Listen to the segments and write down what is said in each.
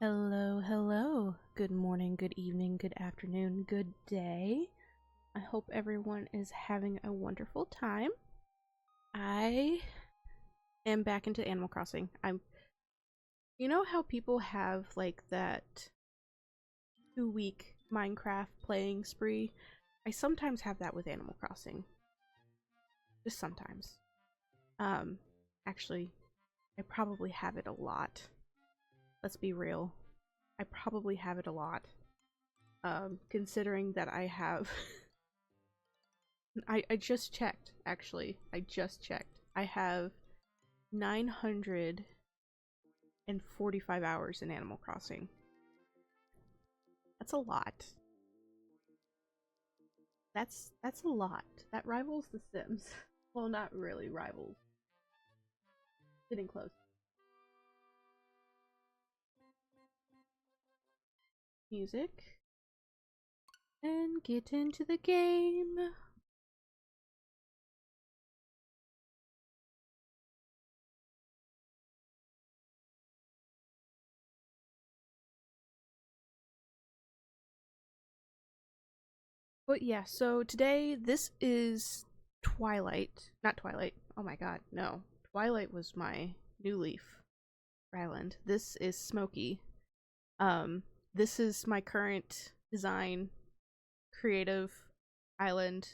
Hello, hello. Good morning, good evening, good afternoon, good day. I hope everyone is having a wonderful time. I am back into Animal Crossing. You know how people have like that 2-week Minecraft playing spree? I sometimes have that with Animal Crossing. Just sometimes. Um, actually, I probably have it a lot. Let's be real. I probably have it a lot. Considering that I have I just checked, actually. I just checked. I have 945 hours in Animal Crossing. That's a lot. That's a lot. That rivals The Sims. Well, not really rivals. Getting close. Music. And get into the game. But yeah, so today this is Twilight. Not Twilight. Oh my god, no. Twilight was my New Leaf island. This is Smokey. Um, this is my current design creative island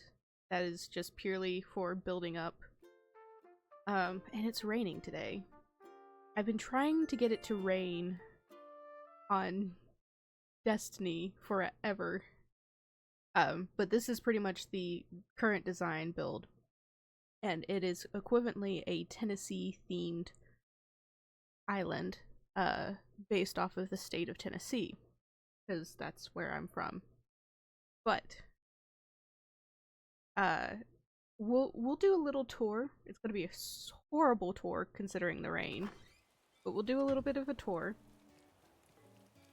that is just purely for building up. And it's raining today. I've been trying to get it to rain on Destiny forever. But this is pretty much the current design build, and it is equivalently a Tennessee themed island, uh, based off of the state of Tennessee, because that's where I'm from. But uh we'll do a little tour. It's gonna be a horrible tour considering the rain, but we'll do a little bit of a tour.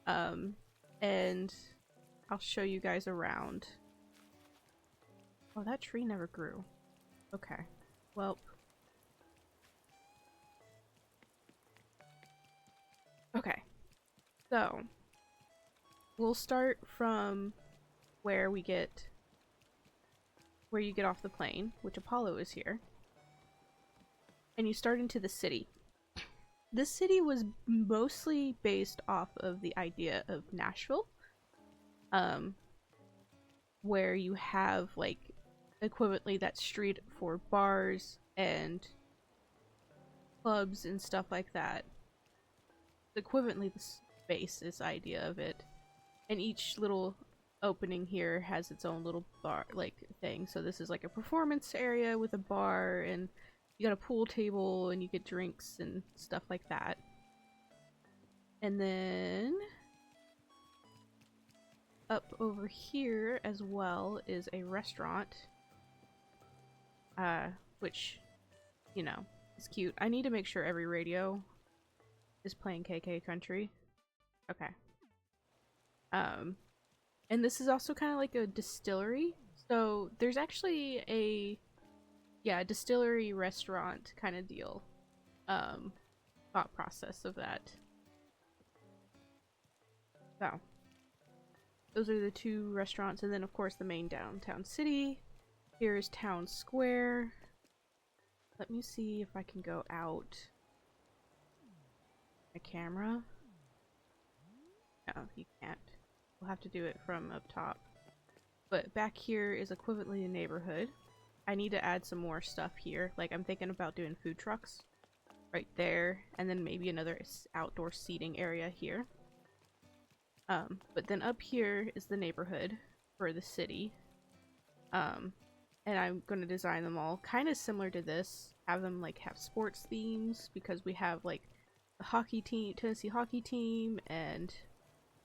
Um, and I'll show you guys around. Oh, that tree never grew. Okay. Well. Okay. So we'll start from where we get where you get off the plane, which Apollo is here, and you start into the city. This city was mostly based off of the idea of Nashville, um, where you have like equivalently that street for bars and clubs and stuff like that. Equivalently, the space is the idea of it, and each little opening here has its own little bar like thing. So this is like a performance area with a bar, and you got a pool table, and you get drinks and stuff like that. And then up over here as well is a restaurant, which, you know, is cute. I need to make sure every radio is playing KK Country. Okay. Um, and this is also kind of like a distillery. So there's actually a distillery restaurant kind of deal. Thought process of that. So those are the two restaurants, and then of course the main downtown city. Here's Town Square. Let me see if I can go out my camera. No, you can't. We'll have to do it from up top. But back here is equivalently a neighborhood. I need to add some more stuff here. Like, I'm thinking about doing food trucks right there, and then maybe another outdoor seating area here. But then up here is the neighborhood for the city. And I'm going to design them all kind of similar to this. Have them like have sports themes, because we have like the hockey team, Tennessee hockey team, and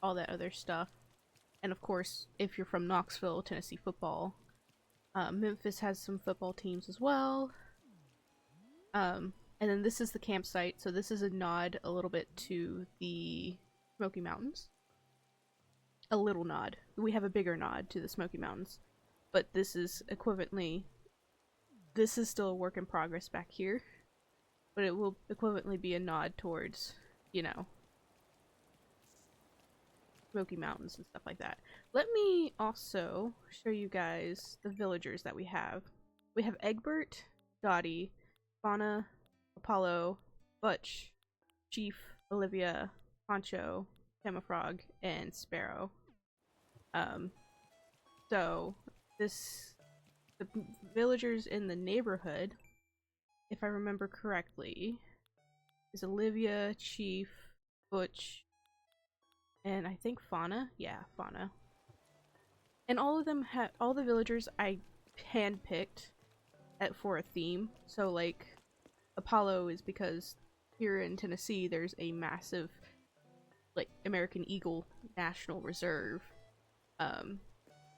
all that other stuff. And of course, if you're from Knoxville, Tennessee football. Memphis has some football teams as well. And then this is the campsite, so this is a nod a little bit to the Smoky Mountains. A little nod. We have a bigger nod to the Smoky Mountains, but this is equivalently, this is still a work in progress back here, but it will equivalently be a nod towards, you know, Smoky Mountains and stuff like that. Let me also show you guys the villagers that we have. We have Egbert, Dottie, Fauna, Apollo, Butch, Chief, Olivia, Poncho, Camafrog, and Sparrow. Um, so the villagers in the neighborhood, if I remember correctly, is Olivia, Chief, Butch, and I think Fauna. Yeah, Fauna. And all of them have all the villagers I handpicked for a theme. So like Apollo is because here in Tennessee there's a massive like American Eagle National Reserve, um,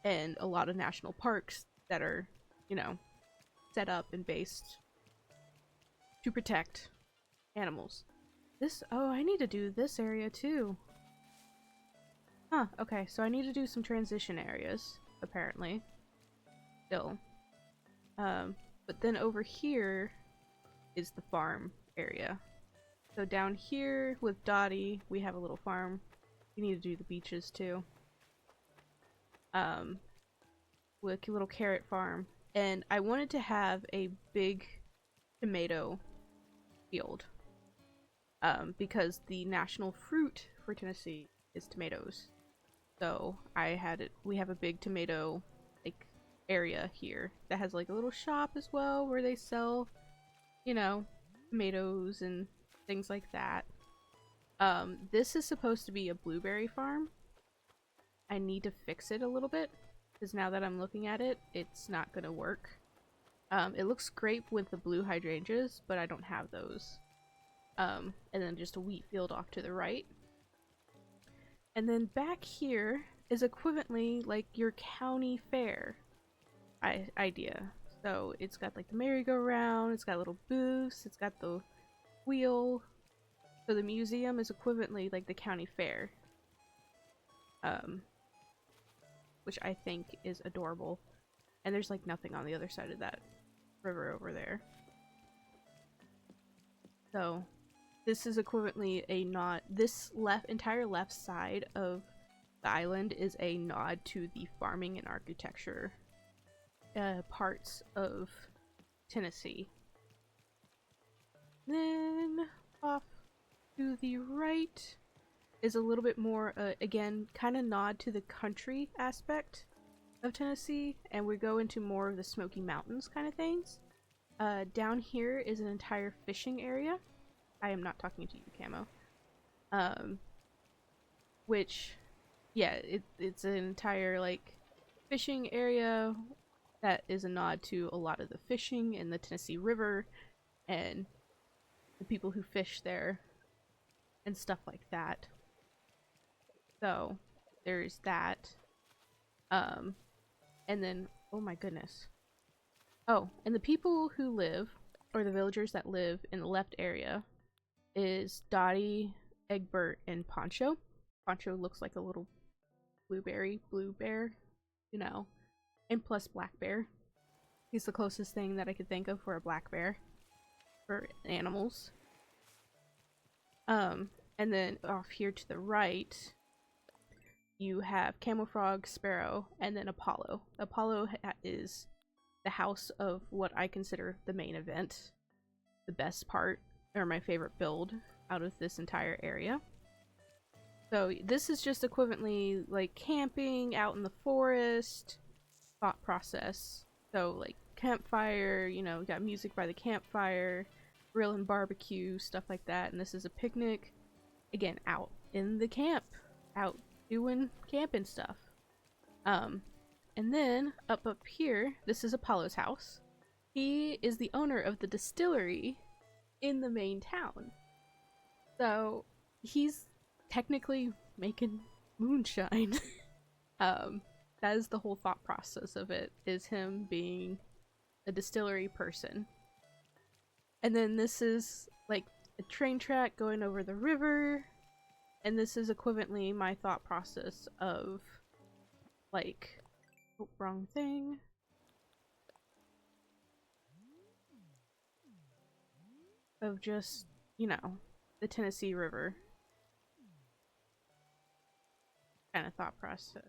and a lot of national parks that are, you know, set up and based to protect animals. Oh, I need to do this area too. Huh, okay, so I need to do some transition areas, apparently. Still. But then over here is the farm area. So down here with Dottie, we have a little farm. We need to do the beaches too. With a little carrot farm. And I wanted to have a big tomato field. Because the national fruit for Tennessee is tomatoes. So we have a big tomato like area here that has like a little shop as well where they sell, you know, tomatoes and things like that. This is supposed to be a blueberry farm. I need to fix it a little bit because now that I'm looking at it, it's not gonna work. It looks great with the blue hydrangeas, but I don't have those. And then just a wheat field off to the right. And then back here is equivalently like your county fair idea. So it's got like the merry-go-round, it's got little booths, it's got the wheel. So the museum is equivalently like the county fair. Which I think is adorable. And there's like nothing on the other side of that river over there. So this is equivalently a nod. This entire left side of the island is a nod to the farming and architecture parts of Tennessee. Then off to the right is a little bit more, again, kind of nod to the country aspect of Tennessee, and we go into more of the Smoky Mountains kind of things. Down here is an entire fishing area. I am not talking to you, Camo. Which, yeah, it's an entire, like, fishing area that is a nod to a lot of the fishing in the Tennessee River and the people who fish there and stuff like that. So, there's that. And then, oh my goodness. Oh, and the people who live, or the villagers that live in the left area, is Dottie, Egbert, and Poncho. Poncho looks like a little blue bear, you know, and plus black bear. He's the closest thing that I could think of for a black bear for animals. And then off here to the right, you have Camofrog, Sparrow, and then Apollo. Apollo is the house of what I consider the main event, the best part, or my favorite build out of this entire area. So this is just equivalently like camping out in the forest thought process. So like campfire, you know, got music by the campfire, grill and barbecue, stuff like that. And this is a picnic, again, out in the camp, out doing camping stuff. And then up here, this is Apollo's house. He is the owner of the distillery in the main town. So he's technically making moonshine. That is the whole thought process of it, is him being a distillery person. And then this is like a train track going over the river. And this is equivalently my thought process of like, oh, wrong thing. Of just, you know, the Tennessee River. kind of thought process.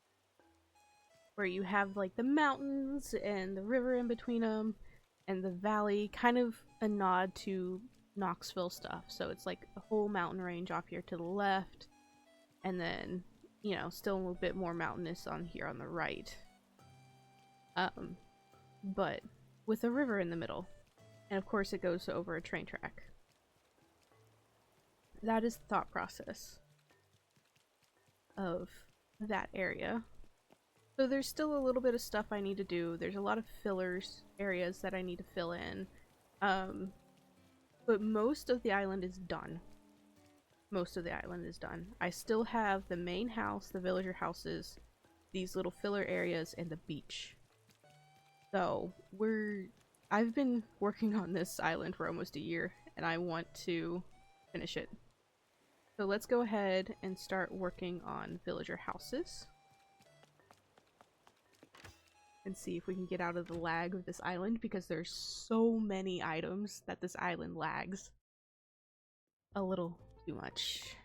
Where you have like the mountains and the river in between them and the valley, kind of a nod to Knoxville stuff. So it's like the whole mountain range off here to the left, and then, you know, still a little bit more mountainous on here on the right. But with a river in the middle. And of course it goes over a train track. That is the thought process of that area. So there's still a little bit of stuff I need to do. There's a lot of fillers areas that I need to fill in. But most of the island is done. Most of the island is done. I still have the main house, the villager houses, these little filler areas, and the beach. So I've been working on this island for almost a year, and I want to finish it. So let's go ahead and start working on villager houses. And see if we can get out of the lag of this island, because there's so many items that this island lags a little too much.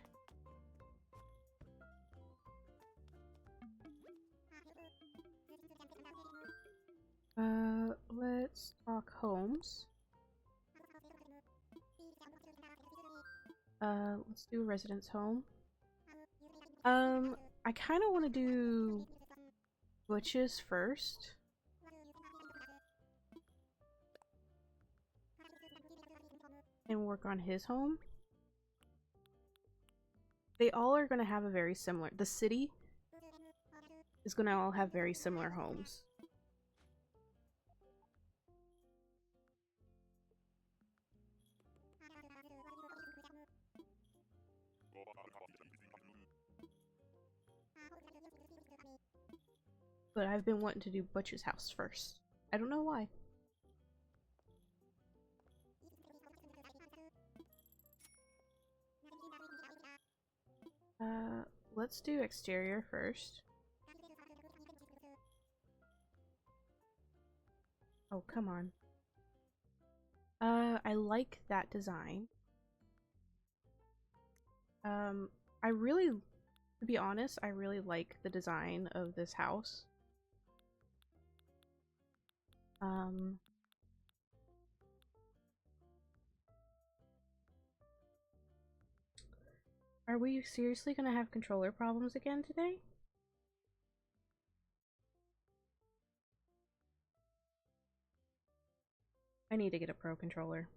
Let's talk homes. Let's do a residence home. I kind of want to do Butch's first. And work on his home. They all are going to have a very similar... The city is going to all have very similar homes. But I've been wanting to do Butch's house first. I don't know why. Let's do exterior first. Oh, come on. I like that design. I really, to be honest, I really like the design of this house. Are we seriously gonna have controller problems again today? I need to get a pro controller.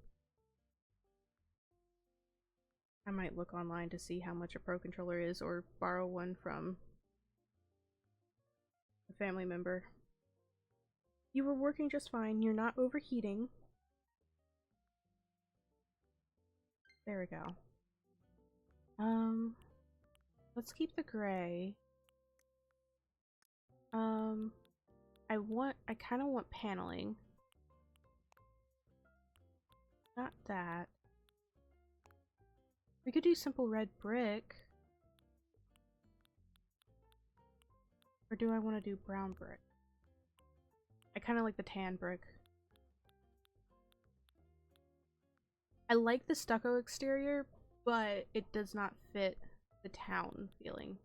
I might look online to see how much a pro controller is, or borrow one from a family member. You were working just fine. You're not overheating. There we go. Let's keep the gray. I kind of want paneling. Not that. We could do simple red brick. Or do I want to do brown brick? I kind of like the tan brick. I like the stucco exterior, but it does not fit the town feeling.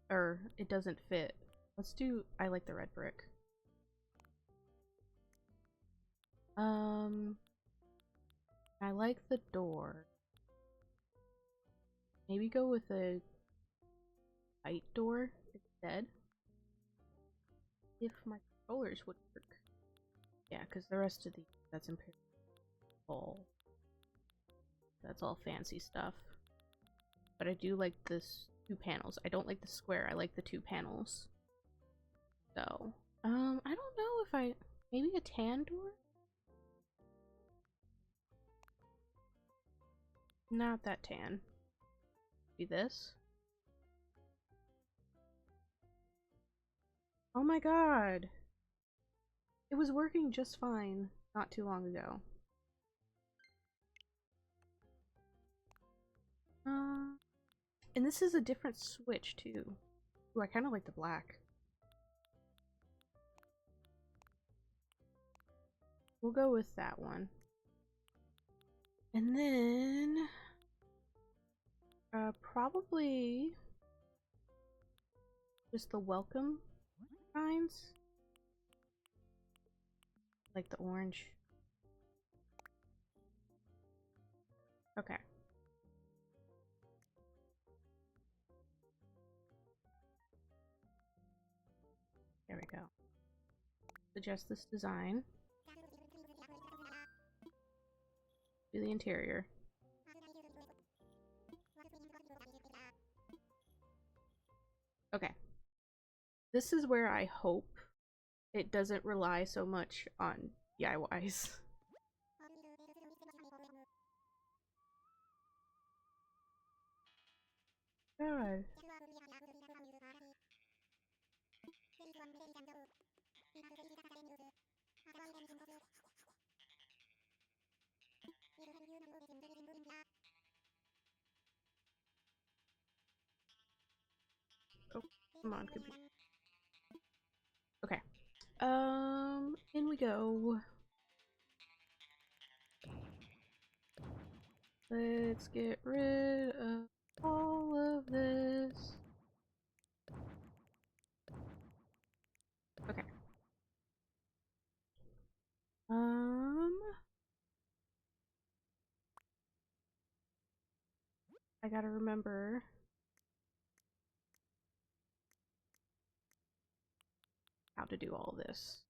Or, it doesn't fit. Let's do... I like the red brick. I like the door. Maybe go with a white door instead. If my controllers would work. Yeah, because the rest of the... That's imperial. That's all fancy stuff. But I do like this 2 panels. I don't like the square. I like the 2 panels. So, I don't know if I... Maybe a tan door? Not that tan. Be this. Oh my god! It was working just fine not too long ago. And this is a different switch too. Ooh, I kind of like the black. We'll go with that one. And then... probably... Just the welcome signs? Like the orange. Okay. There we go. Suggest this design. Do the interior. Okay. This is where I hope it doesn't rely so much on DIYs. God. Oh, come on, could be. Okay. In we go. Let's get rid of all of this. Okay. I gotta remember how to do all this.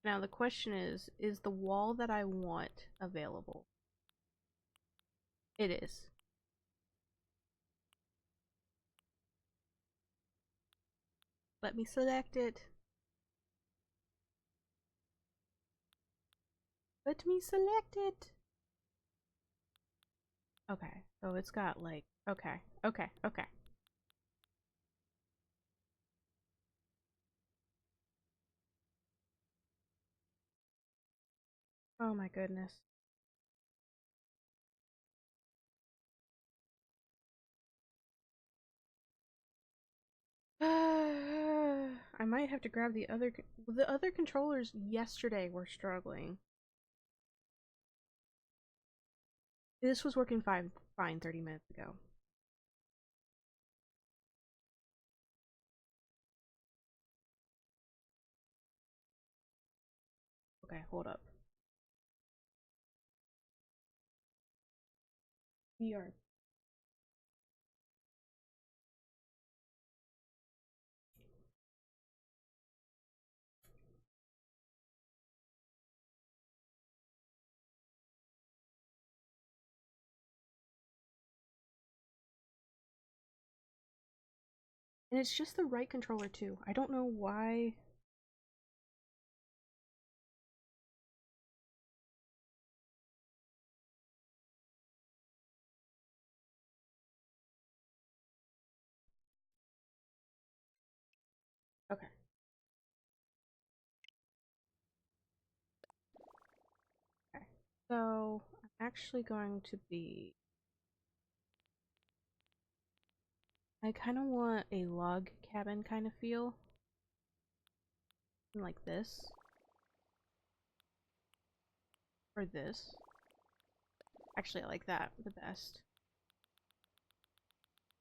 Now the question is the wall that I want available? It is. Let me select it. Let me select it. Okay, so it's got like, okay. Oh my goodness. I might have to grab the other controllers yesterday were struggling. This was working fine 30 minutes ago. Okay, hold up. We are. And it's just the right controller too. I don't know why. Okay. Okay. So I'm actually going to be. I kind of want a log cabin kind of feel. Like this. Or this. Actually, I like that the best.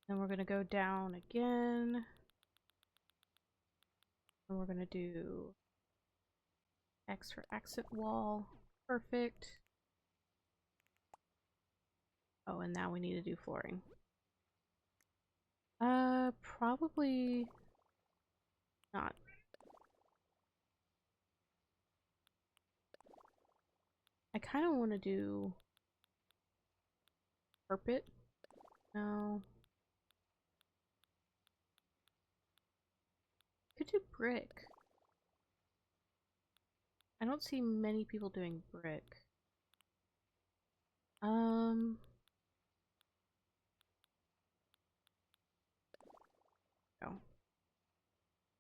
Then we're gonna go down again. And we're gonna do X for exit wall. Perfect. Oh, and now we need to do flooring. Probably not. I kind of want to do carpet. No. Could do brick. I don't see many people doing brick. No.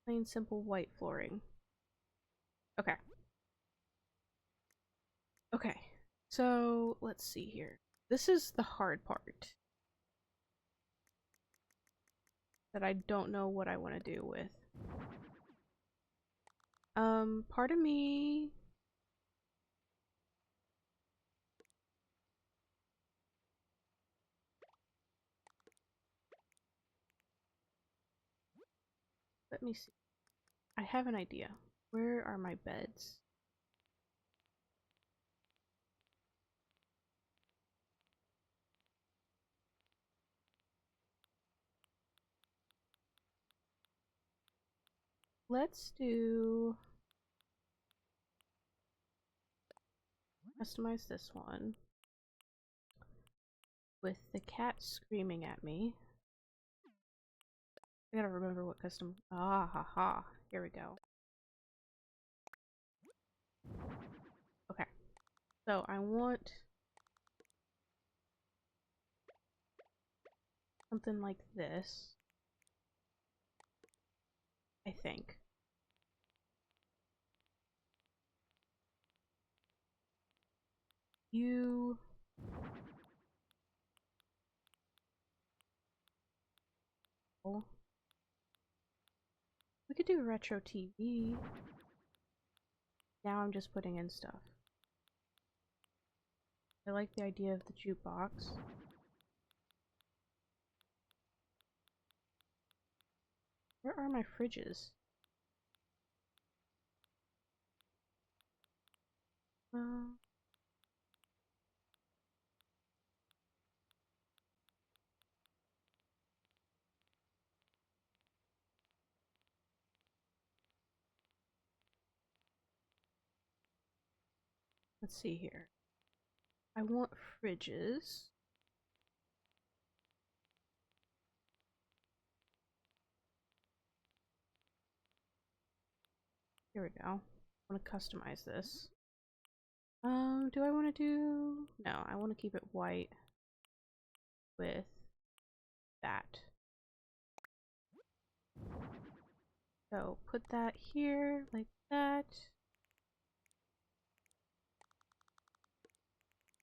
Plain simple white flooring. Okay. Okay. So, let's see here. This is the hard part. That I don't know what I want to do with. Part of me let me see. I have an idea. Where are my beds? Let's do customize this one with the cat screaming at me. I gotta remember what custom. Ah ha ha. Here we go. Okay. So I want something like this. I think. You. Oh. We could do retro TV. Now I'm just putting in stuff. I like the idea of the jukebox. Where are my fridges? Uh, let's see here. I want fridges. Here we go. I want to customize this. Do I want to do... No, I want to keep it white with that. So put that here, like that.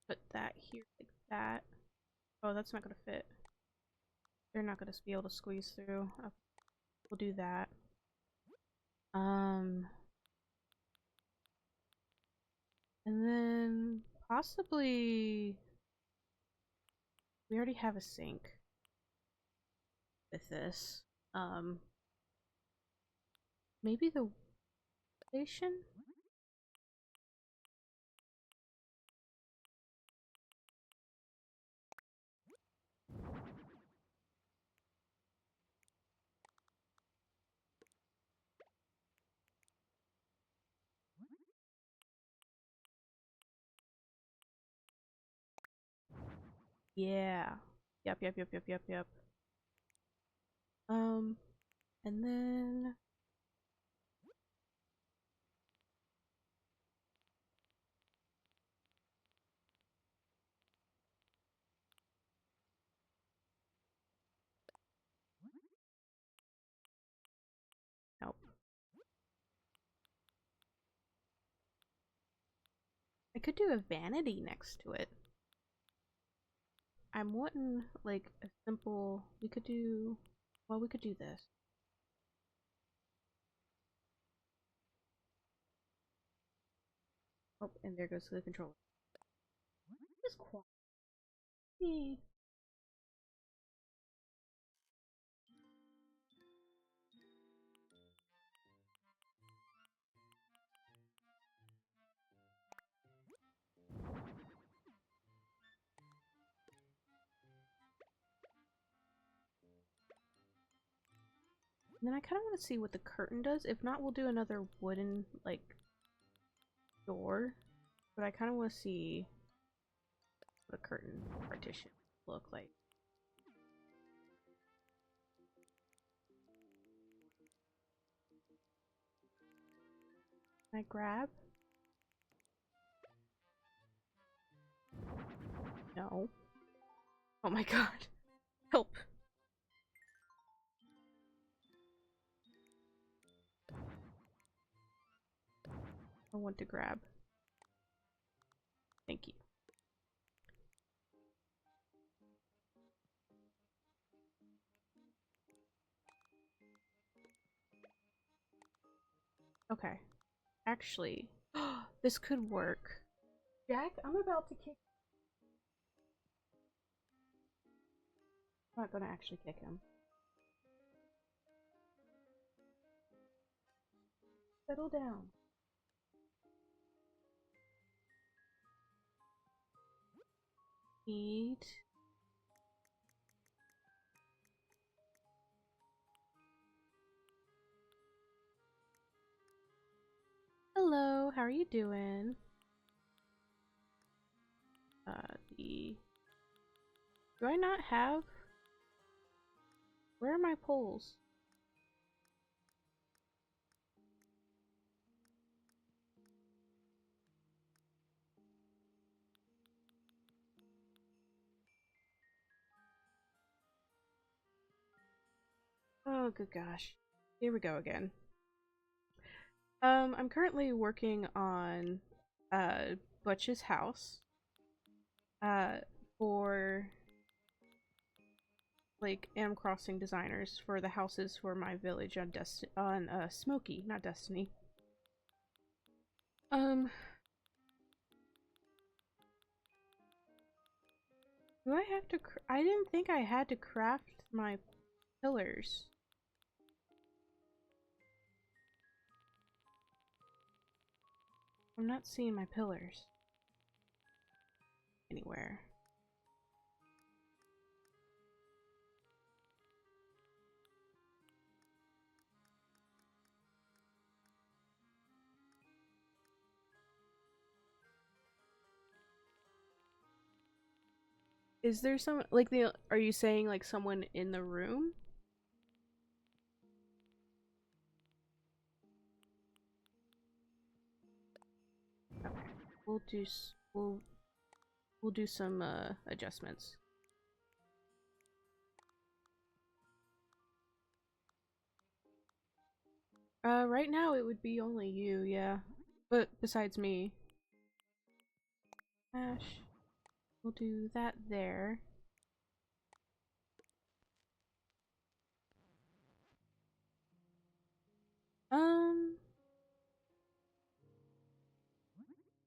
Put that here, like that. Oh, that's not gonna fit. They're not gonna be able to squeeze through. We'll do that. And then possibly we already have a sink with this. Maybe the station? Yeah. Yep. And then nope. I could do a vanity next to it. I'm wanting like a simple. We could do. Well, we could do this. Oh, and there goes the controller. Just quiet. And then I kind of want to see what the curtain does. If not, we'll do another wooden, like, door. But I kind of want to see what a curtain partition look like. Can I grab? No. Oh my god. Help. I want to grab. Thank you. Okay. Actually, this could work. Jack, I'm about to kick. I'm not gonna actually kick him. Settle down. Eat. Hello, how are you doing? The... Do I not have... Where are my poles? Oh, good gosh. Here we go again. I'm currently working on, Butch's house, uh, for, like, Animal Crossing designers for the houses for my village on Smokey, not Destiny. Do I have to I didn't think I had to craft my pillars. I'm not seeing my pillars anywhere. Is there some, like, are you saying, like, someone in the room? Okay. We'll do some, adjustments. Right now it would be only you, yeah. But besides me. Ash. We'll do that there.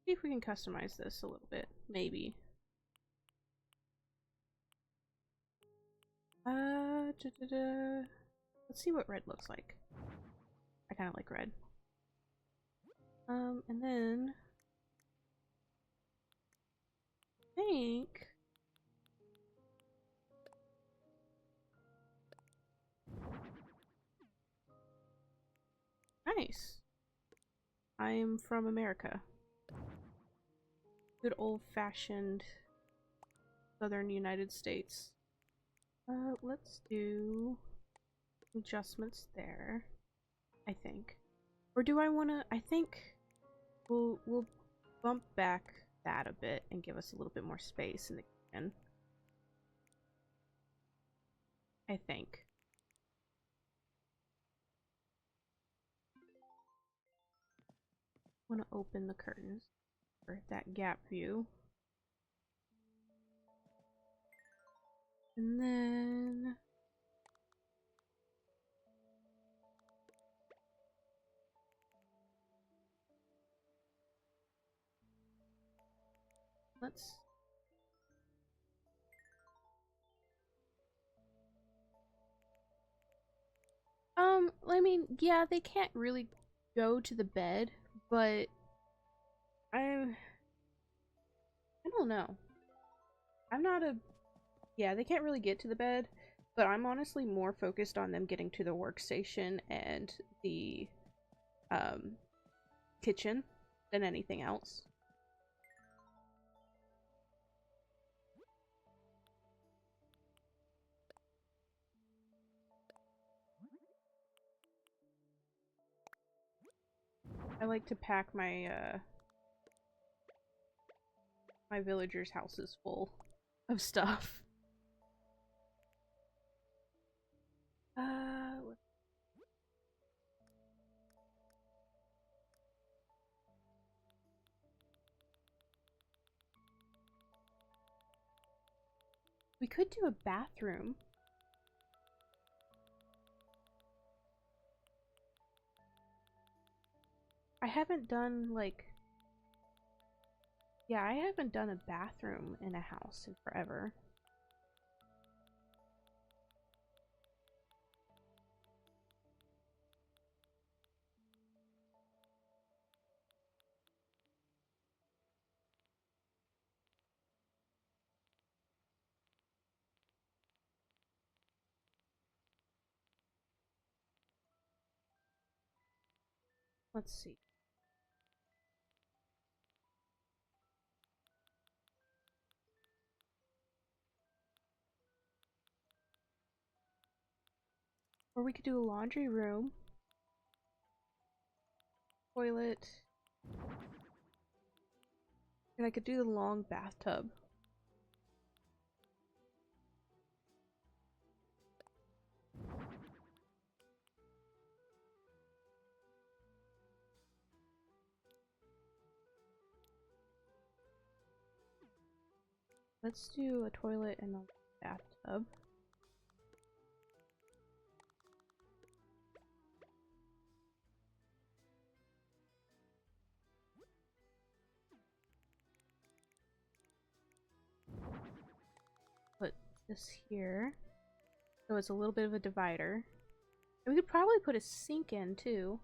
See if we can customize this a little bit, maybe. Let's see what red looks like. I kind of like red. And then I think nice. I am from America. Good old-fashioned southern United States. Let's do adjustments there, I think. Or do I want to? I think we'll bump back that a bit and give us a little bit more space in the kitchen. I think. Want to open the curtains for that gap view. And then let's I mean, yeah, they can't really go to the bed, but I don't know. I'm not a yeah, they can't really get to the bed, but I'm honestly more focused on them getting to the workstation and the kitchen than anything else. I like to pack my my villagers' houses full of stuff. Uh, we could do a bathroom. I haven't done, like... Yeah, I haven't done a bathroom in a house in forever. Let's see. Or we could do a laundry room. Toilet. And I could do the long bathtub. Let's do a toilet and a bathtub. Put this here. So it's a little bit of a divider. And we could probably put a sink in too.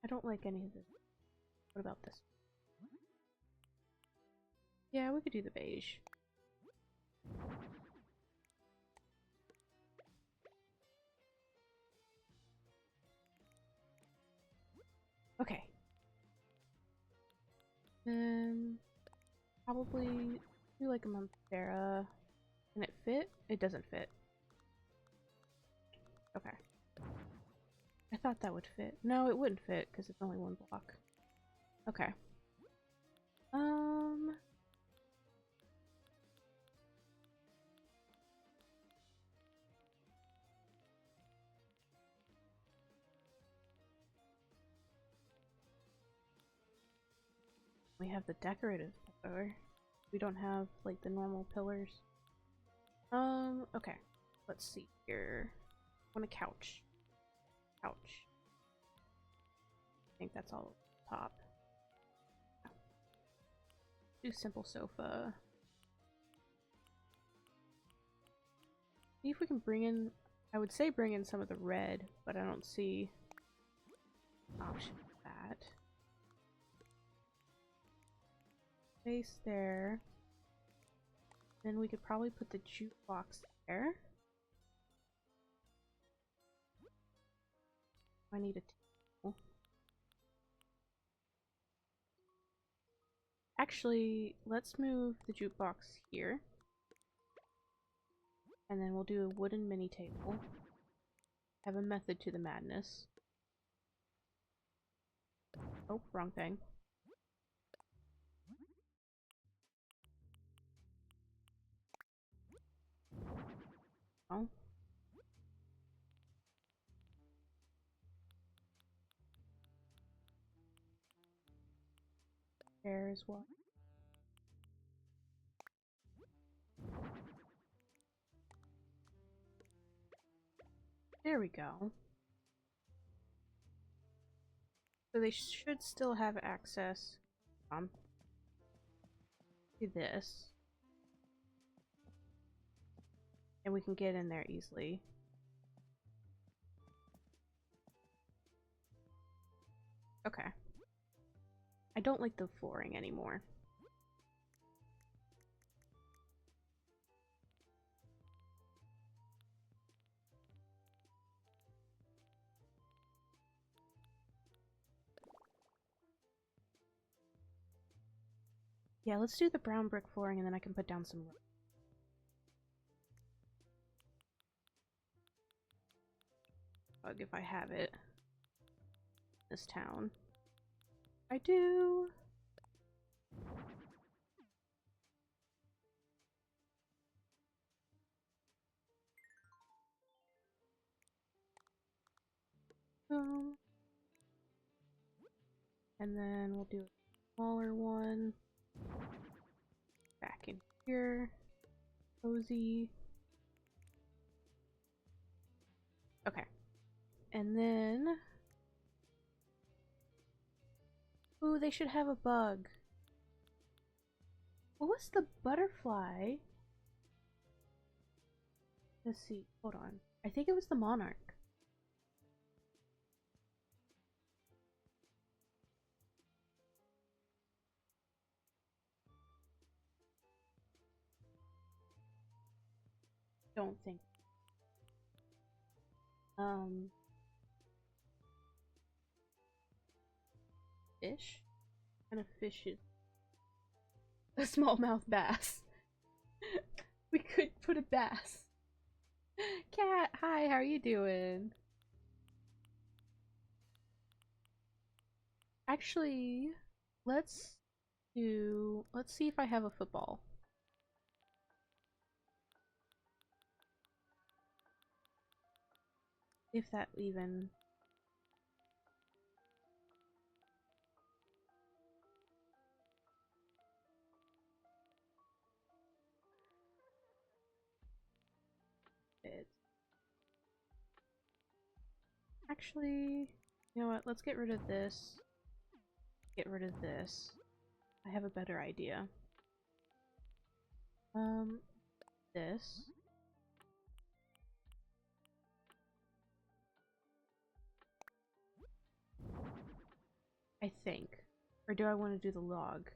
I don't like any of this. What about this? Yeah, we could do the beige. Okay. Probably do like a Monstera. Can it fit? It doesn't fit. Okay. I thought that would fit. No, it wouldn't fit because it's only one block. Okay. We have the decorative pillar. We don't have like the normal pillars. Okay. Let's see here. I want a couch. Couch. I think that's all at the top. Do simple sofa. See if we can bring in, I would say bring in some of the red, but I don't see an option for that. Space there. Then we could probably put the jukebox there. I need a table. Actually, let's move the jukebox here. And then we'll do a wooden mini table. Have a method to the madness. Oh, wrong thing. Oh. There's what? There we go. So they should still have access to this. And we can get in there easily. Okay. I don't like the flooring anymore. Yeah, let's do the brown brick flooring and then I can put down some wood. If I have it. This town. I do! And then we'll do a smaller one. Back in here. Cozy. Okay. And then... Ooh, they should have a bug. What was the butterfly? Let's see. Hold on. I think it was the monarch. don't think. Fish? What kind of fish is a smallmouth bass? We could put a bass. Cat, hi, how are you doing? Actually, let's see if I have a football. If that even... fits. Actually, you know what? Let's get rid of this. Get rid of this. I have a better idea. This. I think. Or do I want to do the log?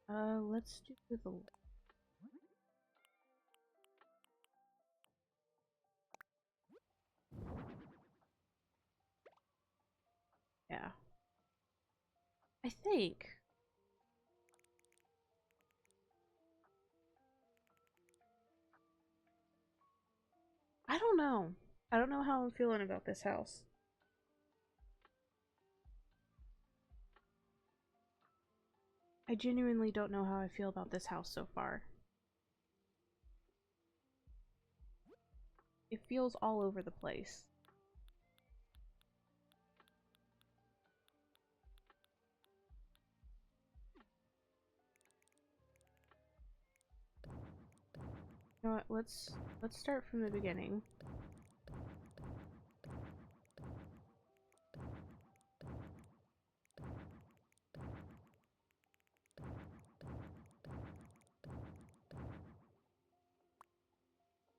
Let's do the log. Yeah. I think. I don't know. I don't know how I'm feeling about this house. I genuinely don't know how I feel about this house so far. It feels all over the place. You know what? Let's start from the beginning.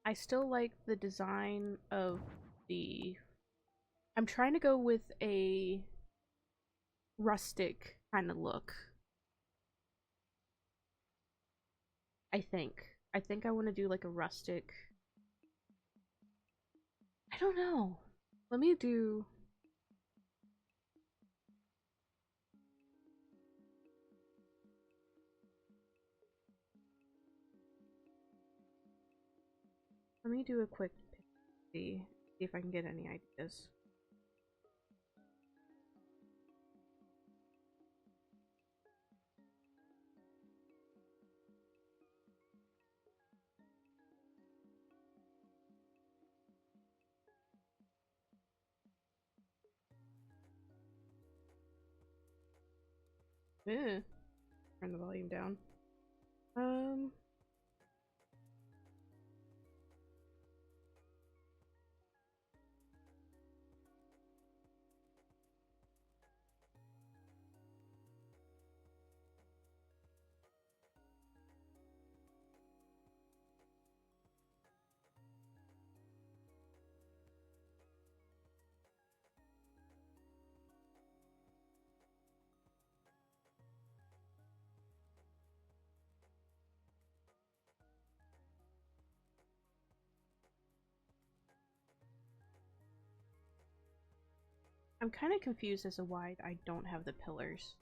I still like the design of the... I'm trying to go with a rustic kind of look. I think. I think I want to do like a rustic... I don't know. Let me do... Let me do a quick see if I can get any ideas. Turn the volume down. I'm kind of confused as to why I don't have the pillars.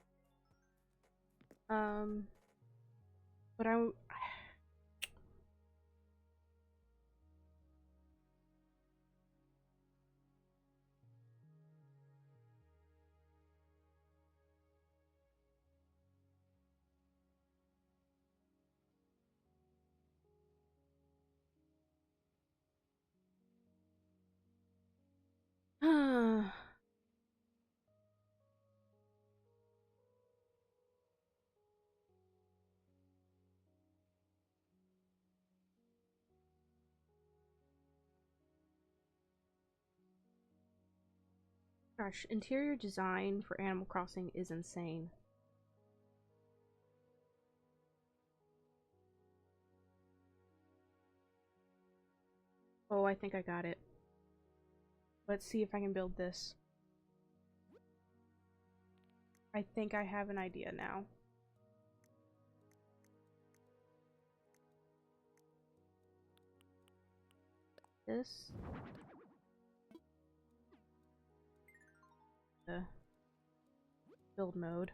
But gosh, interior design for Animal Crossing is insane. Oh, I think I got it. Let's see if I can build this. I think I have an idea now. this. Build mode.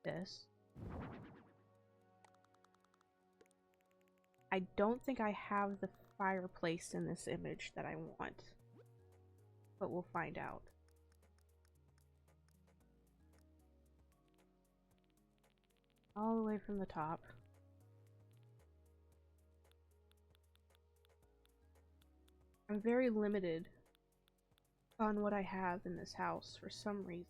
This. I don't think I have the fireplace in this image that I want, but we'll find out. All the way from the top. I'm very limited on what I have in this house for some reason.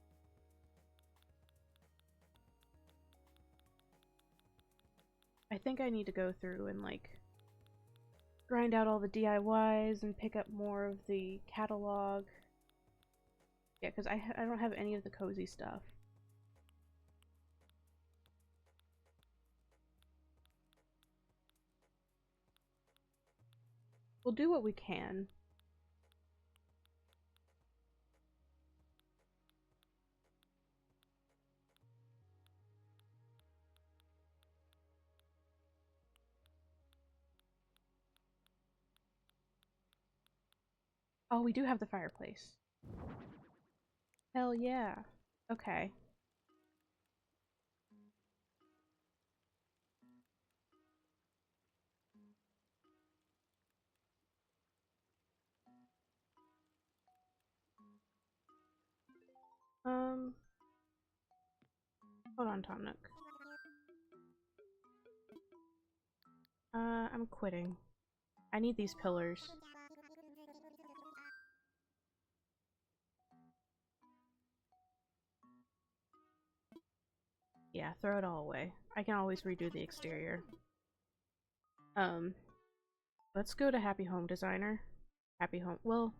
I think I need to go through and like grind out all the DIYs and pick up more of the catalog. Yeah, because I don't have any of the cozy stuff. We'll do what we can. Oh, we do have the fireplace. Hell yeah. Okay. Hold on, Tom Nook. I'm quitting. I need these pillars. Yeah, throw it all away. I can always redo the exterior. Let's go to Happy Home Designer. Happy Home- well...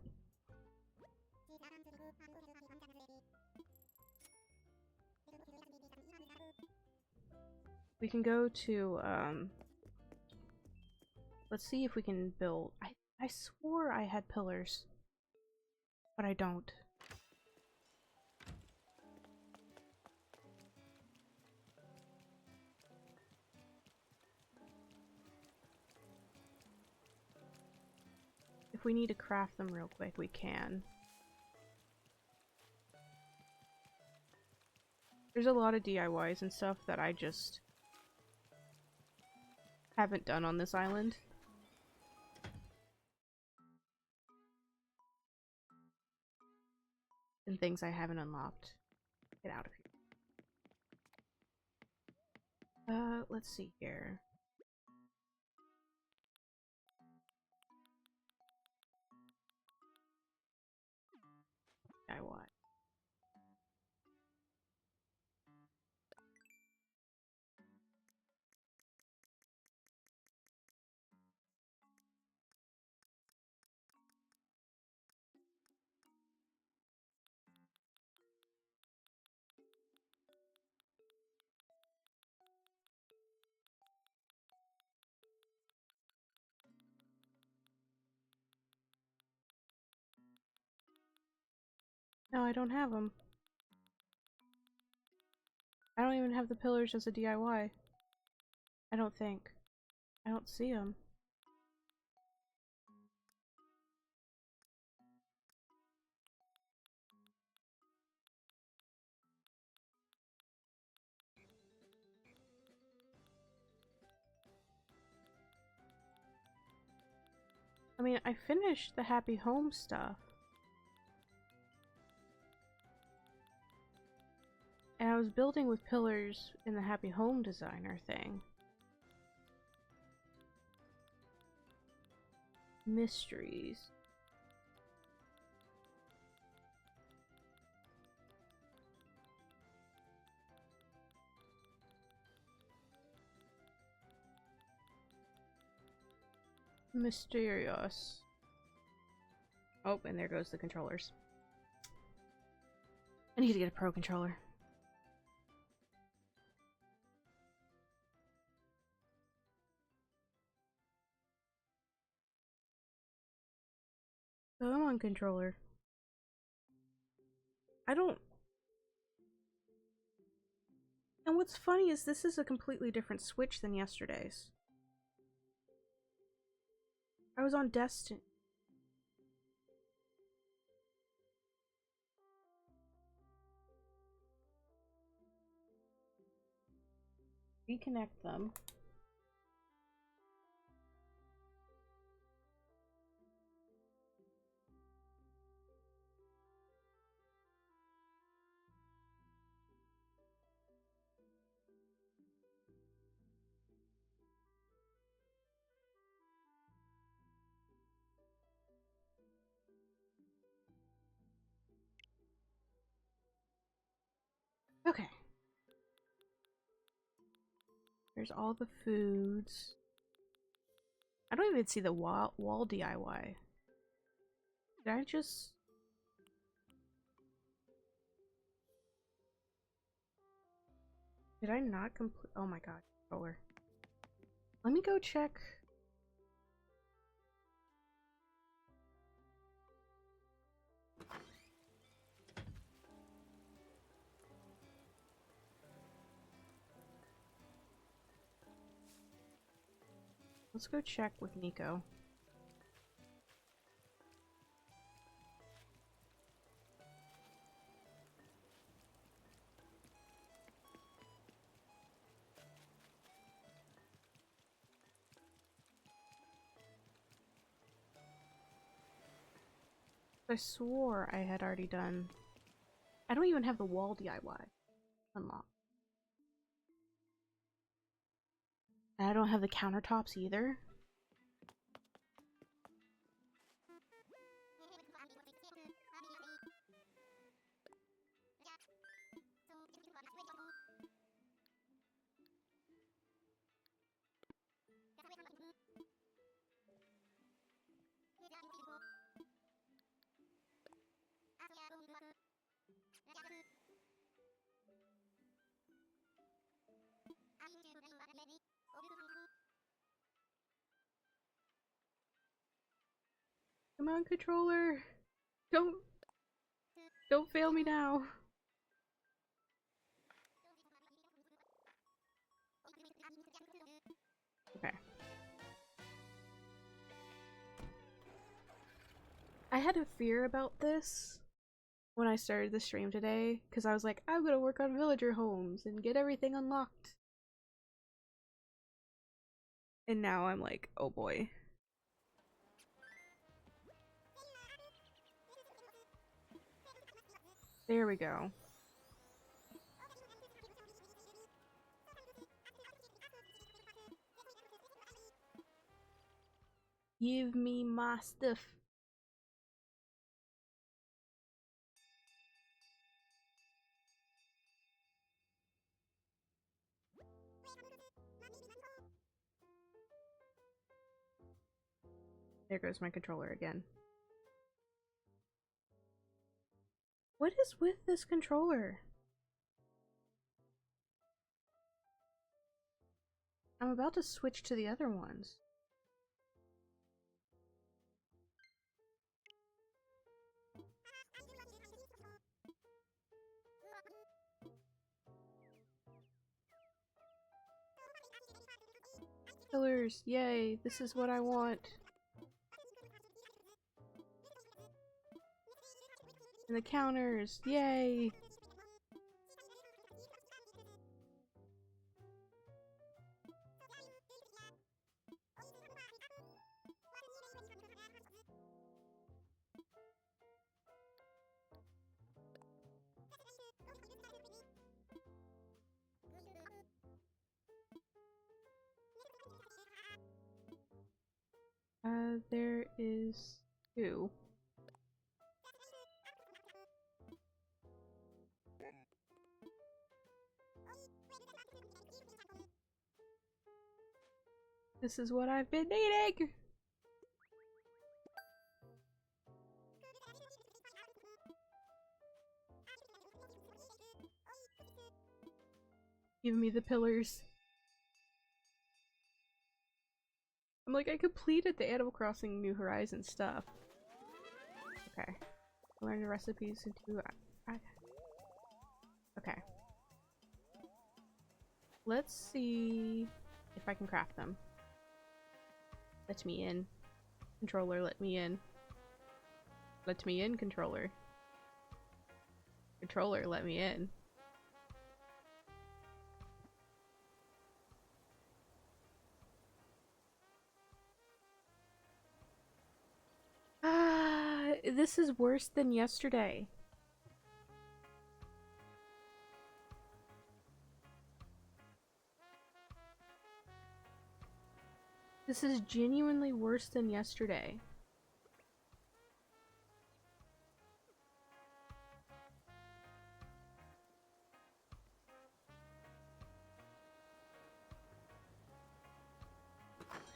we can go to, let's see if we can build- I swore I had pillars, but I don't. If we need to craft them real quick, we can. There's a lot of DIYs and stuff that I just haven't done on this island. And things I haven't unlocked. Get out of here. Let's see here. DIY. No, I don't have them. I don't even have the pillars as a DIY. I don't think. I don't see them. I mean, I finished the Happy Home stuff. And I was building with pillars in the Happy Home Designer thing. Mysteries. Mysterious. Oh, and there goes the controllers. I need to get a pro controller. Come on, controller. I don't... And what's funny is this is a completely different Switch than yesterday's. I was on Destiny. Reconnect them. Okay. There's all the foods. I don't even see the wall DIY. Did I just... Did I not complete? Oh my god, controller. Let me go check. Let's go check with Nico. I swore I had already done. I don't even have the wall DIY unlocked. And I don't have the countertops either. Come on, controller. Don't fail me now. Okay. I had a fear about this when I started the stream today, because I was like, I'm gonna work on villager homes and get everything unlocked. And now I'm like, oh boy. There we go. Give me my stuff. There goes my controller again. What is with this controller? I'm about to switch to the other ones. Pillars, yay, this is what I want. And the counters, yay! There is 2. This is what I've been needing! Give me the pillars. I'm like, I completed the Animal Crossing New Horizons stuff. Okay. Learn the recipes into... Okay. Let's see if I can craft them. Let me in. Controller, let me in. Let me in, controller. Controller, let me in. Ah, this is worse than yesterday. This is genuinely worse than yesterday.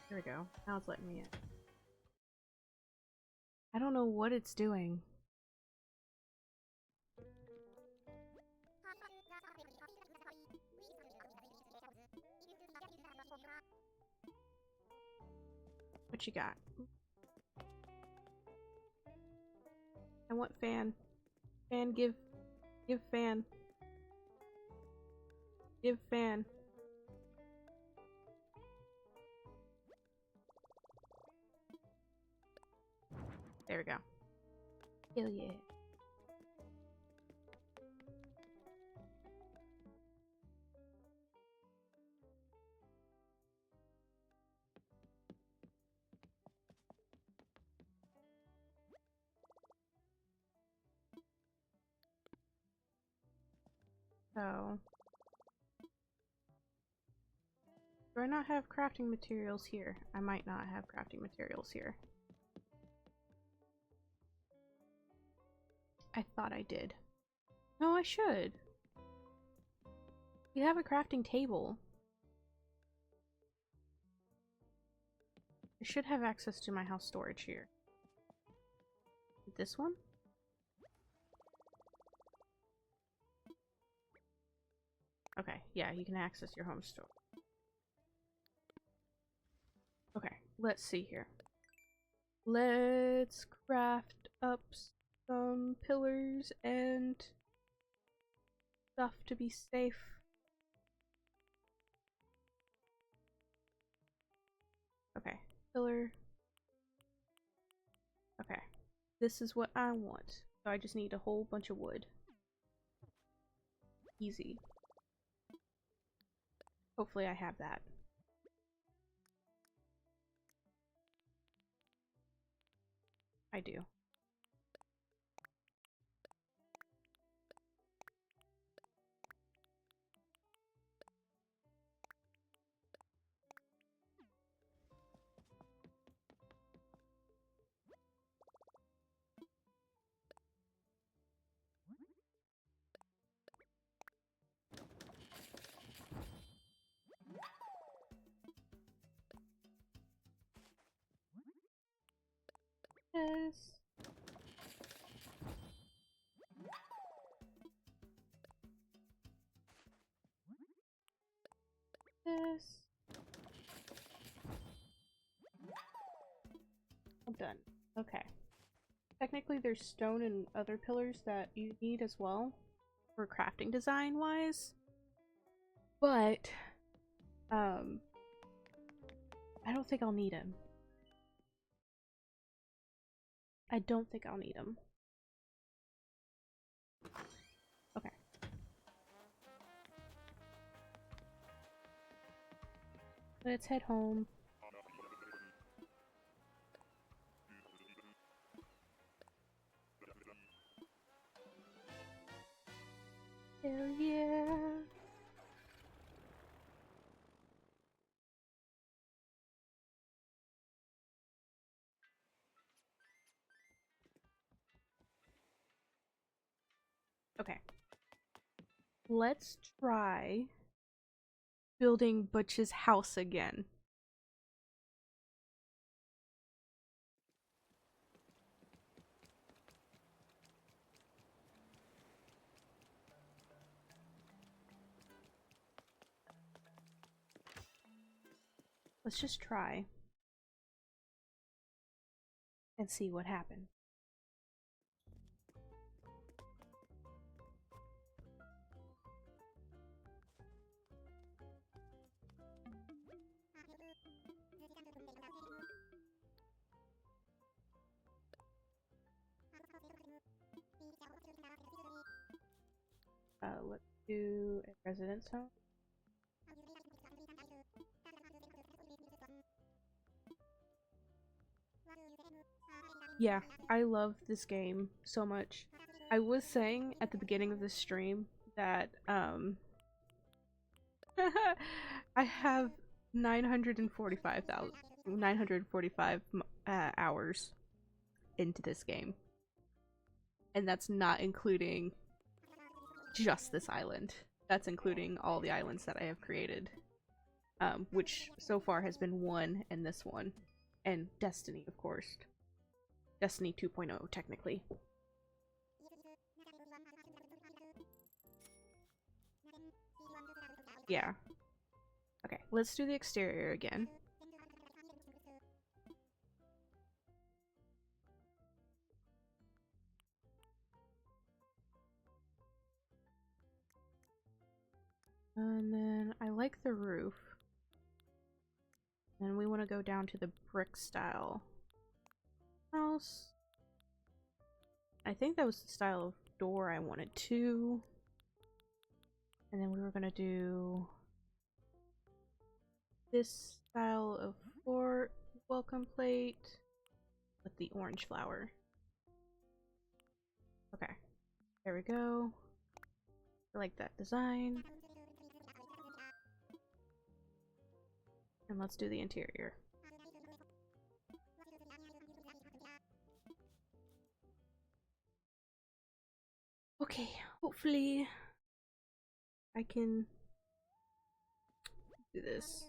There we go. Now it's letting me in. I don't know what it's doing. What you got? I want fan. Fan, give fan. Give fan. There we go. Hell yeah. So, do I not have crafting materials here? I might not have crafting materials here. I thought I did. No, I should. We have a crafting table. I should have access to my house storage here. This one? Okay, yeah, you can access your home store. Okay, let's see here. Let's craft up some pillars and stuff to be safe. Okay, pillar. Okay, this is what I want. So I just need a whole bunch of wood. Easy. Hopefully I have that. I do. Yes. This. I'm done. Okay. Technically there's stone and other pillars that you need as well for crafting design wise. But I don't think I'll need him. I don't think I'll need him. Okay. Let's head home. Hell yeah. Okay. Let's try building Butch's house again. Let's just try and see what happens. to a residence home. Yeah, I love this game so much. I was saying at the beginning of the stream that I have 945 hours into this game. And that's not including just this island. That's including all the islands that I have created. Which so far has been one and this one. And Destiny, of course. Destiny 2.0, technically. Yeah. Okay, let's do the exterior again. And then I like the roof. And we want to go down to the brick style house. I think that was the style of door I wanted too. And then we were gonna do this style of fort welcome plate with the orange flower. Okay, there we go. I like that design. And let's do the interior. Okay, hopefully I can do this.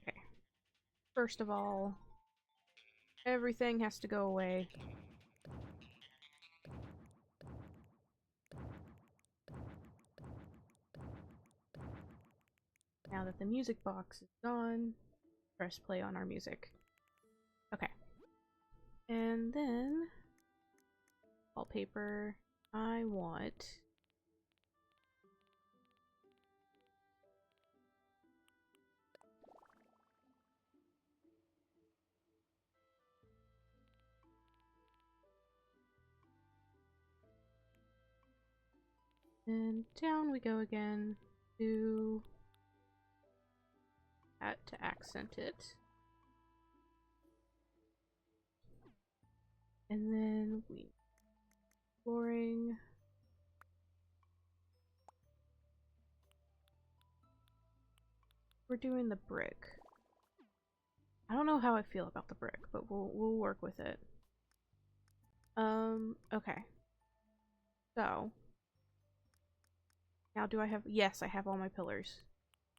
Okay. First of all, everything has to go away. Now that the music box is gone, press play on our music. Okay. And then wallpaper, I want and down we go again to that to accent it. And then we flooring. We're doing the brick. I don't know how I feel about the brick, but we'll work with it. Okay. So now do I have yes, I have all my pillars.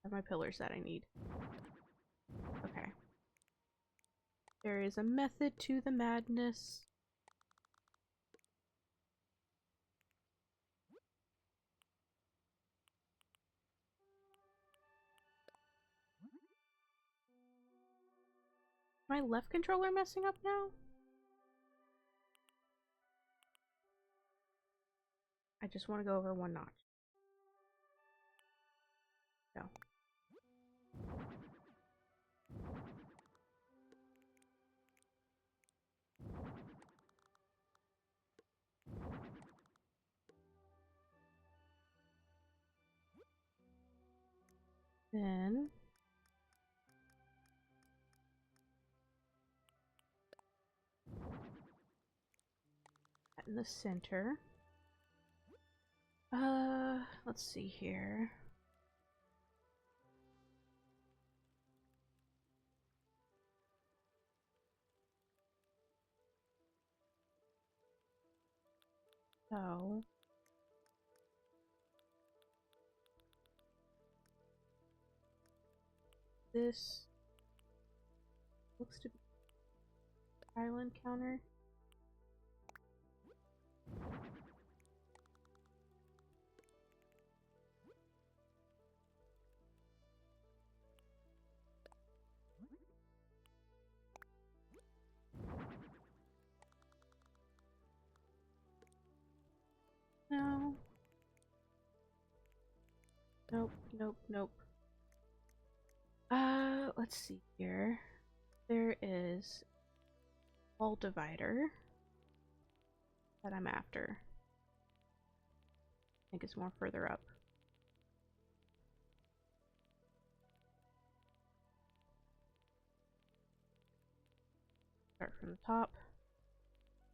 I have my pillars that I need. Okay. There is a method to the madness. My left controller messing up now? I just want to go over one notch. No. Then that in the center. Let's see here. So this looks to be island counter. No. Nope, nope, nope. Let's see here. There is wall divider that I'm after. I think it's more further up. Start from the top.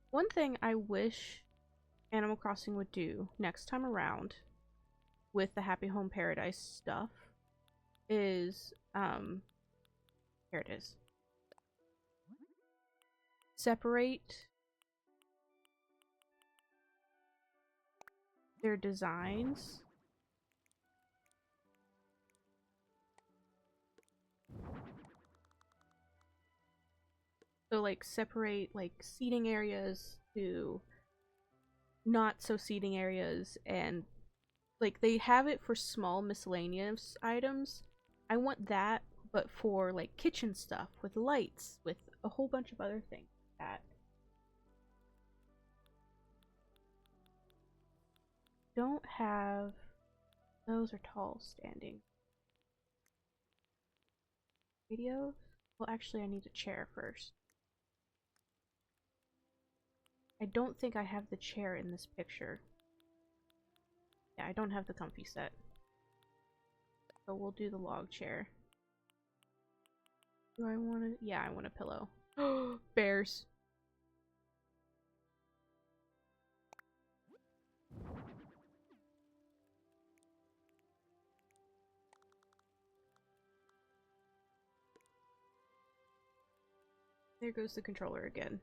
One thing I wish Animal Crossing would do next time around with the Happy Home Paradise stuff is, here it is. Separate their designs. So like separate like seating areas to not so seating areas, and like they have it for small miscellaneous items. I want that, but for like kitchen stuff with lights, with a whole bunch of other things like that. Don't have those are tall standing. Videos? Well, actually I need a chair first. I don't think I have the chair in this picture. Yeah, I don't have the comfy set. So we'll do the log chair. Do I want to? Yeah, I want a pillow. Bears. There goes the controller again.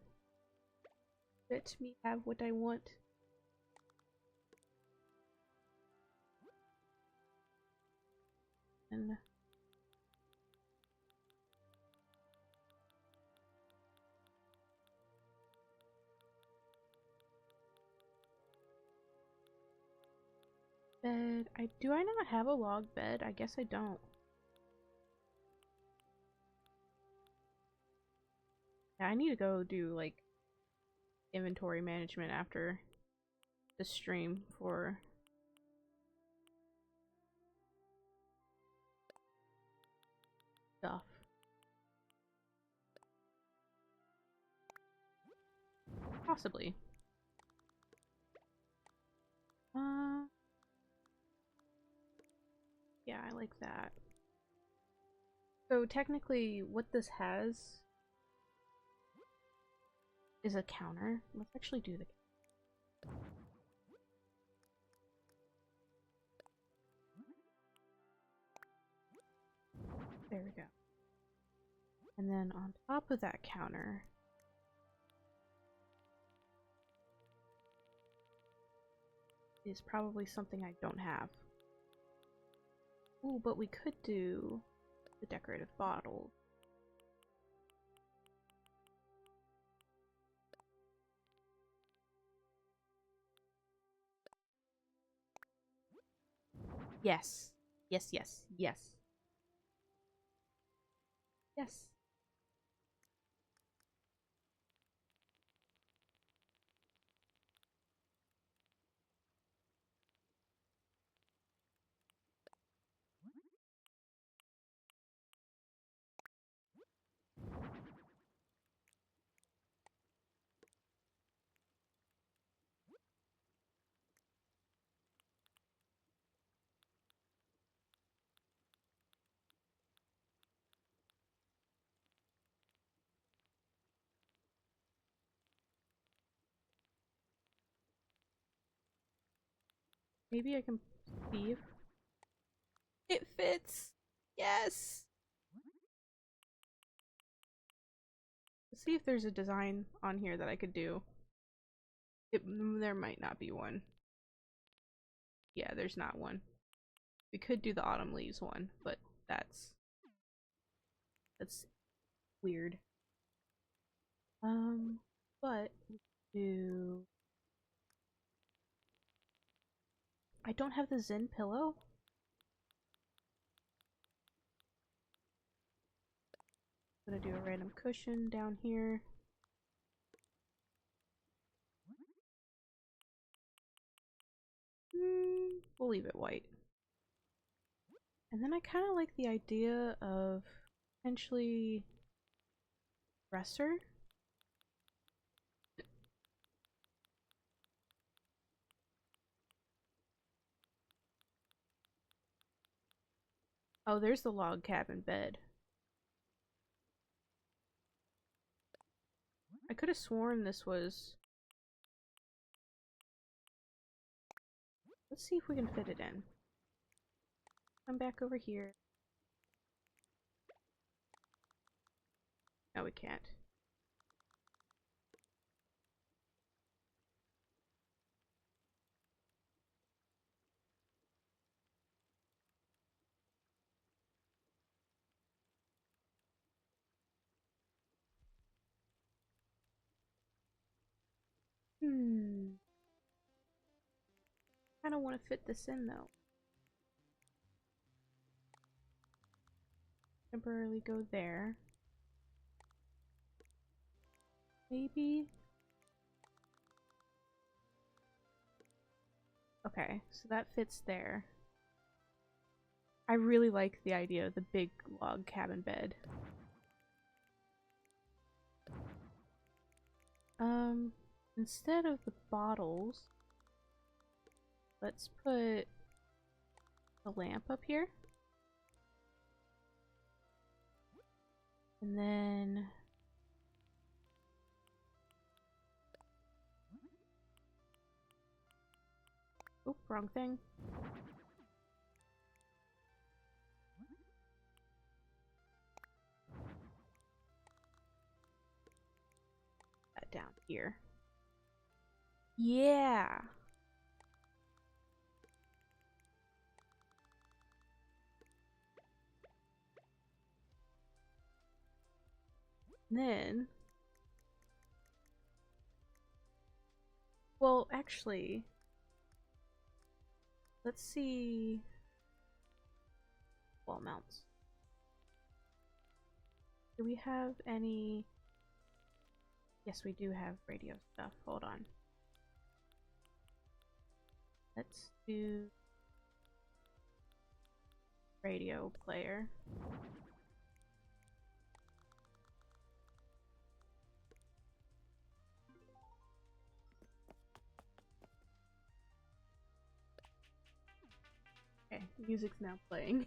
Let me have what I want. And bed. Do I not have a log bed? I guess I don't. Yeah, I need to go do like inventory management after the stream for stuff. Possibly. Yeah, I like that. So technically what this has is a counter. Let's actually do the there we go. And then on top of that counter is probably something I don't have. Ooh, but we could do the decorative bottle. Yes. Yes, yes, yes. Yes. Maybe I can see if it fits. Yes. Let's see if there's a design on here that I could do. There might not be one. Yeah, there's not one. We could do the autumn leaves one, but that's weird. But we do. I don't have the Zen pillow. I'm gonna do a random cushion down here. We'll leave it white. And then I kind of like the idea of potentially Dresser? Oh, there's the log cabin bed. I could have sworn this was... Let's see if we can fit it in. Come back over here. No, we can't. I don't want to fit this in though. Temporarily go there. Maybe? Okay, so that fits there. I really like the idea of the big log cabin bed. Instead of the bottles, let's put the lamp up here. And then... Oop, wrong thing. That down here. Yeah! Then... Well, actually... Let's see... Wall mounts. Do we have any... Yes, we do have radio stuff. Hold on. Let's do... radio player. Okay, music's now playing.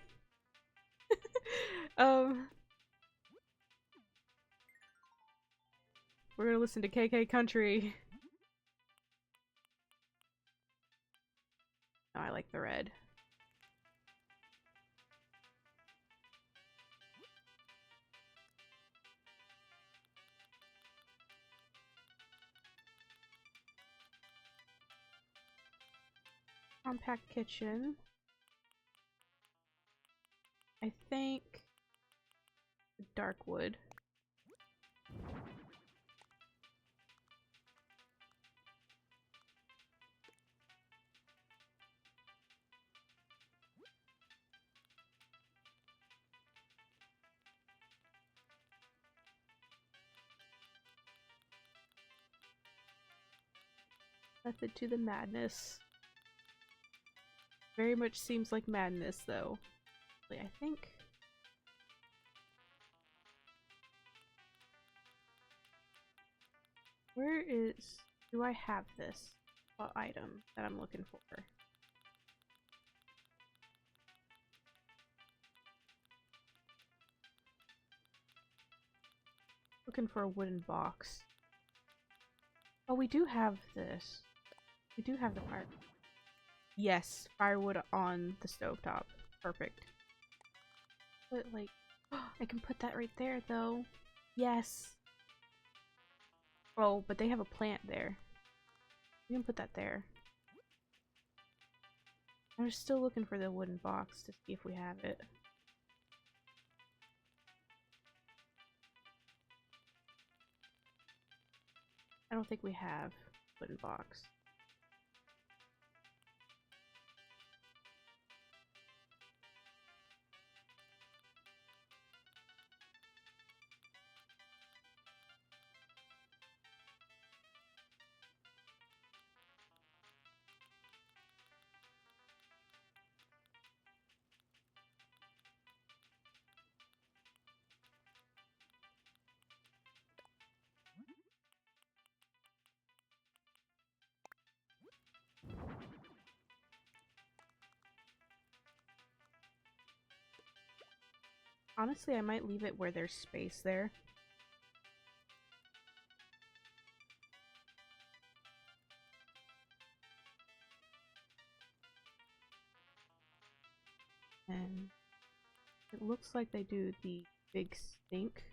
We're gonna listen to KK Country. Oh, I like the red. Compact kitchen. I think dark wood. Method to the madness. Very much seems like madness, though. I think... Where is... Do I have this item that I'm looking for? Looking for a wooden box. Oh, we do have this. We do have the fire. Yes, firewood on the stovetop. Perfect. But like, I can put that right there though. Yes. Oh, but they have a plant there. We can put that there. I'm just still looking for the wooden box to see if we have it. I don't think we have wooden box. Honestly, I might leave it where there's space there. And it looks like they do the big stink.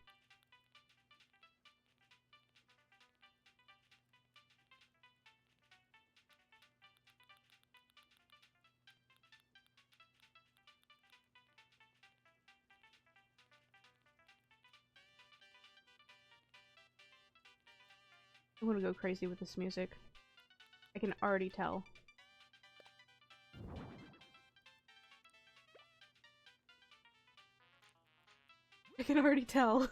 I'm gonna go crazy with this music. I can already tell. I can already tell.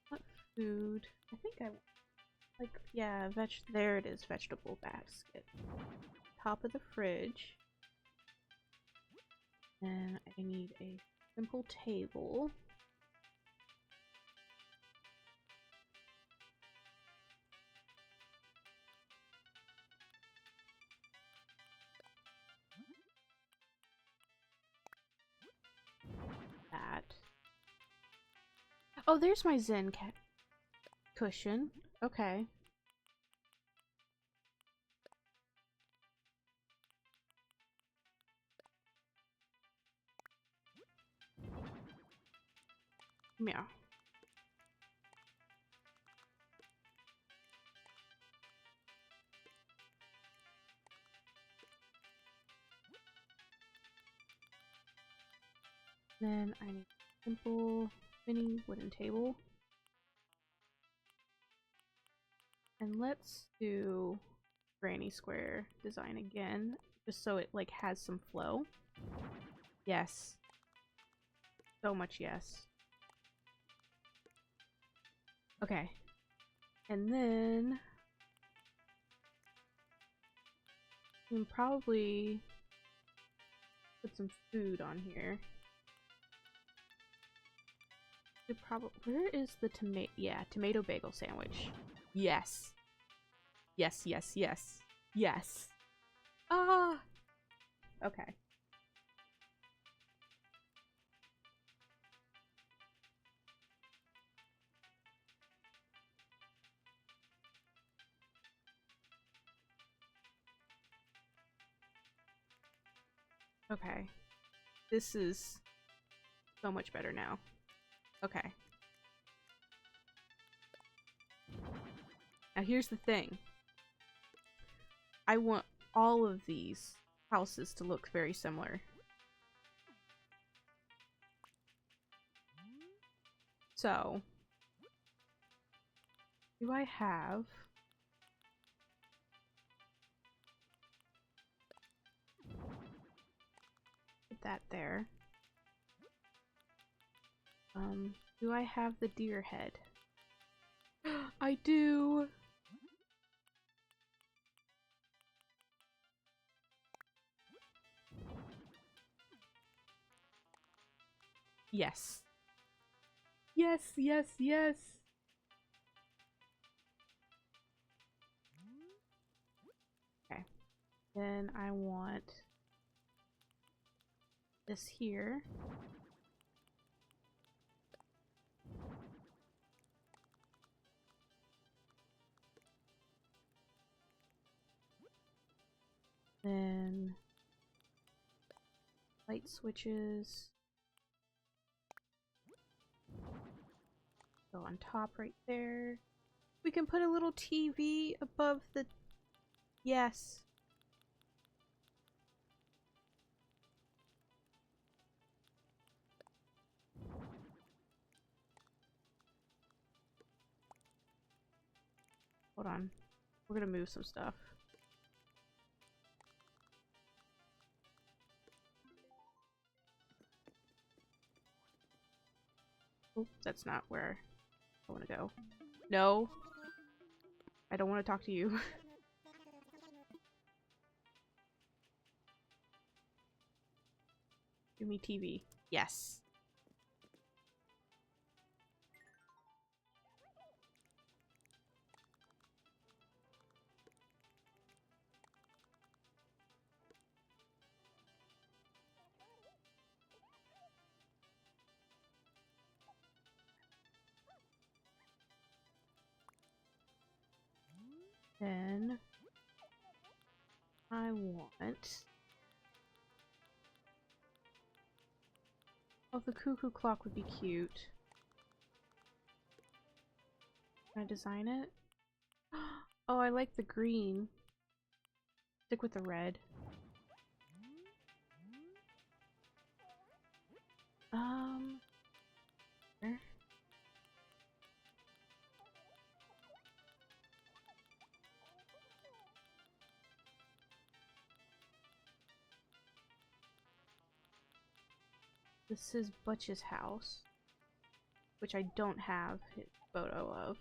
What food? I think I like, yeah, there it is, vegetable basket. Top of the fridge. And I need a simple table. That. Oh, there's my Zen cat cushion. Okay. Meow. Then I need a simple mini wooden table. And let's do granny square design again, just so it like has some flow. Yes. So much yes. Okay. And then we can probably put some food on here. Where is the tomato? Yeah, tomato bagel sandwich. Yes. Yes, yes, yes. Yes. Ah! Okay. Okay. This is so much better now. Okay. Now here's the thing. I want all of these houses to look very similar. So, do I have... Put that there. Do I have the deer head? I do! Yes. Yes, yes, yes! Okay. Then I want this here. Then light switches go on top right there. We can put a little TV above the... Yes. Hold on. We're gonna move some stuff. Oh, that's not where I want to go. No. I don't want to talk to you. Give me TV. Yes. I want... Oh, the cuckoo clock would be cute. Can I design it? Oh, I like the green. Stick with the red. Where? This is Butch's house, which I don't have his photo of.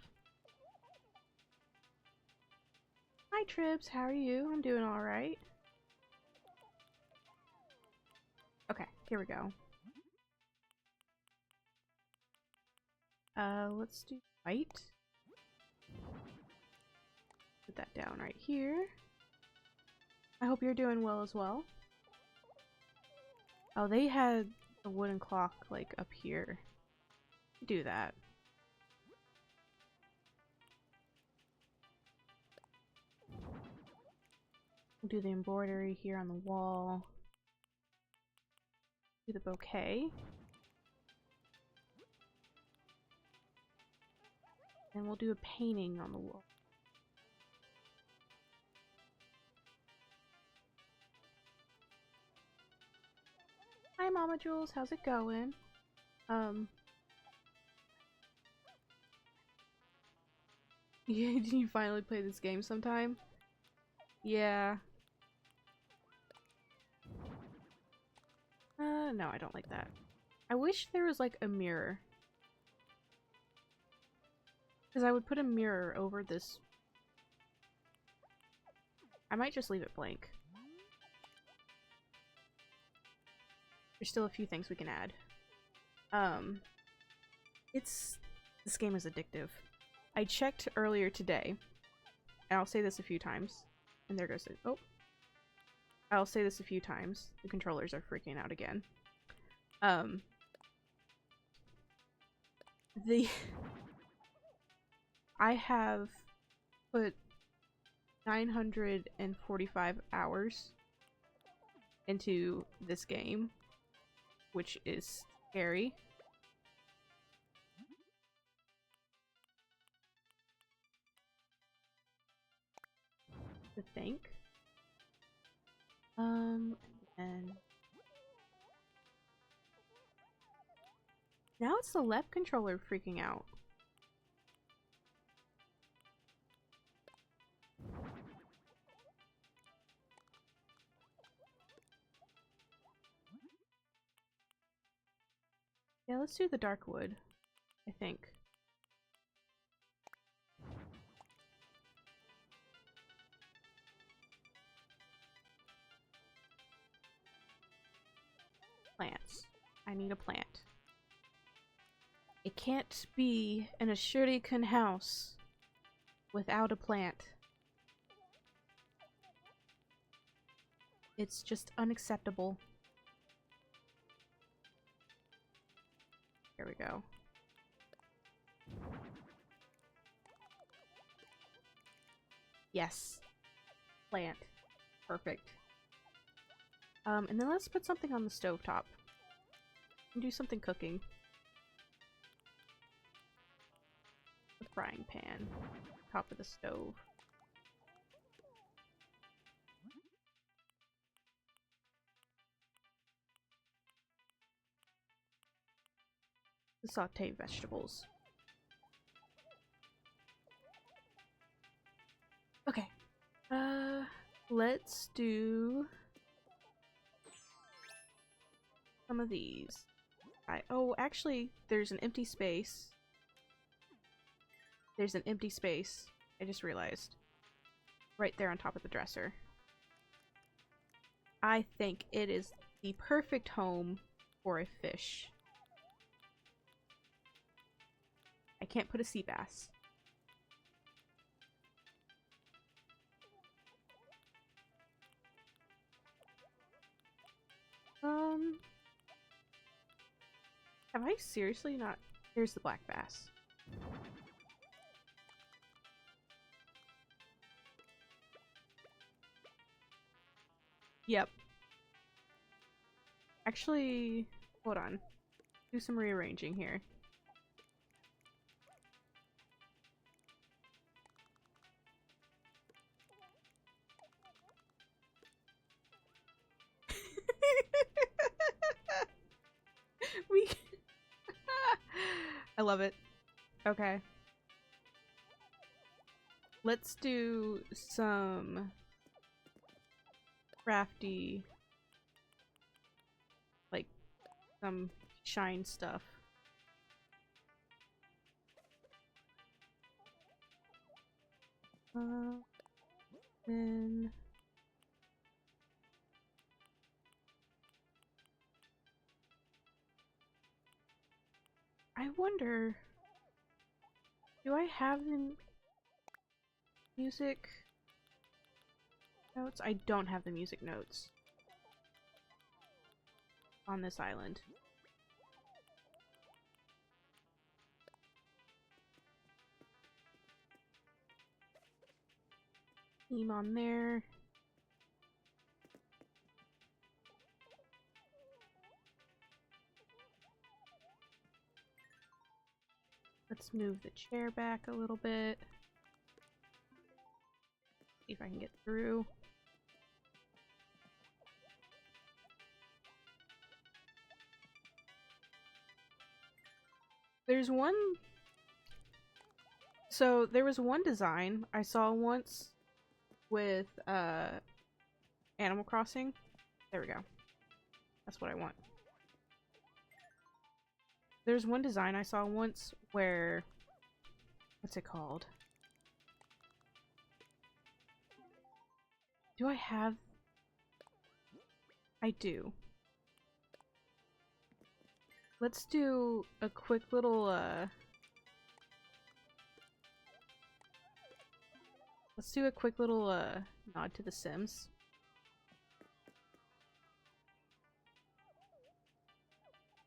Hi Trips, how are you? I'm doing alright. Okay, here we go. Let's do white. Put that down right here. I hope you're doing well as well. Oh, they had a wooden clock, like, up here. Do that. We'll do the embroidery here on the wall. Do the bouquet. And we'll do a painting on the wall. Hi Mama Jules, how's it going? Yeah, did you finally play this game sometime? Yeah. No, I don't like that. I wish there was like a mirror. Because I would put a mirror over this. I might just leave it blank. There's still a few things we can add. This game is addictive. I checked earlier today, and I'll say this a few times, and there goes it. Oh. I'll say this a few times. The controllers are freaking out again. I have put 945 hours into this game, which is scary. To think. And now it's the left controller freaking out. Yeah, let's do the dark wood, I think. Plants. I need a plant. It can't be an Ashurikan house without a plant. It's just unacceptable. Here we go. Yes. Plant. Perfect. And then let's put something on the stovetop. And do something cooking. The frying pan. Top of the stove. To saute vegetables. Okay. Let's do some of these. Oh, actually, there's an empty space. There's an empty space. I just realized. Right there on top of the dresser. I think it is the perfect home for a fish. I can't put a sea bass. Have I seriously not? Here's the black bass. Yep. Actually, hold on. Do some rearranging here. we I love it. Okay. Let's do some crafty, like some shine stuff. Then I wonder, do I have the music notes? I don't have the music notes on this island. Theme on there. Let's move the chair back a little bit. See if I can get through. There's one... So, there was one design I saw once with, Animal Crossing. There we go. That's what I want. There's one design I saw once where... What's it called? Do I have... I do. Let's do a quick little, Let's do a quick little, nod to The Sims.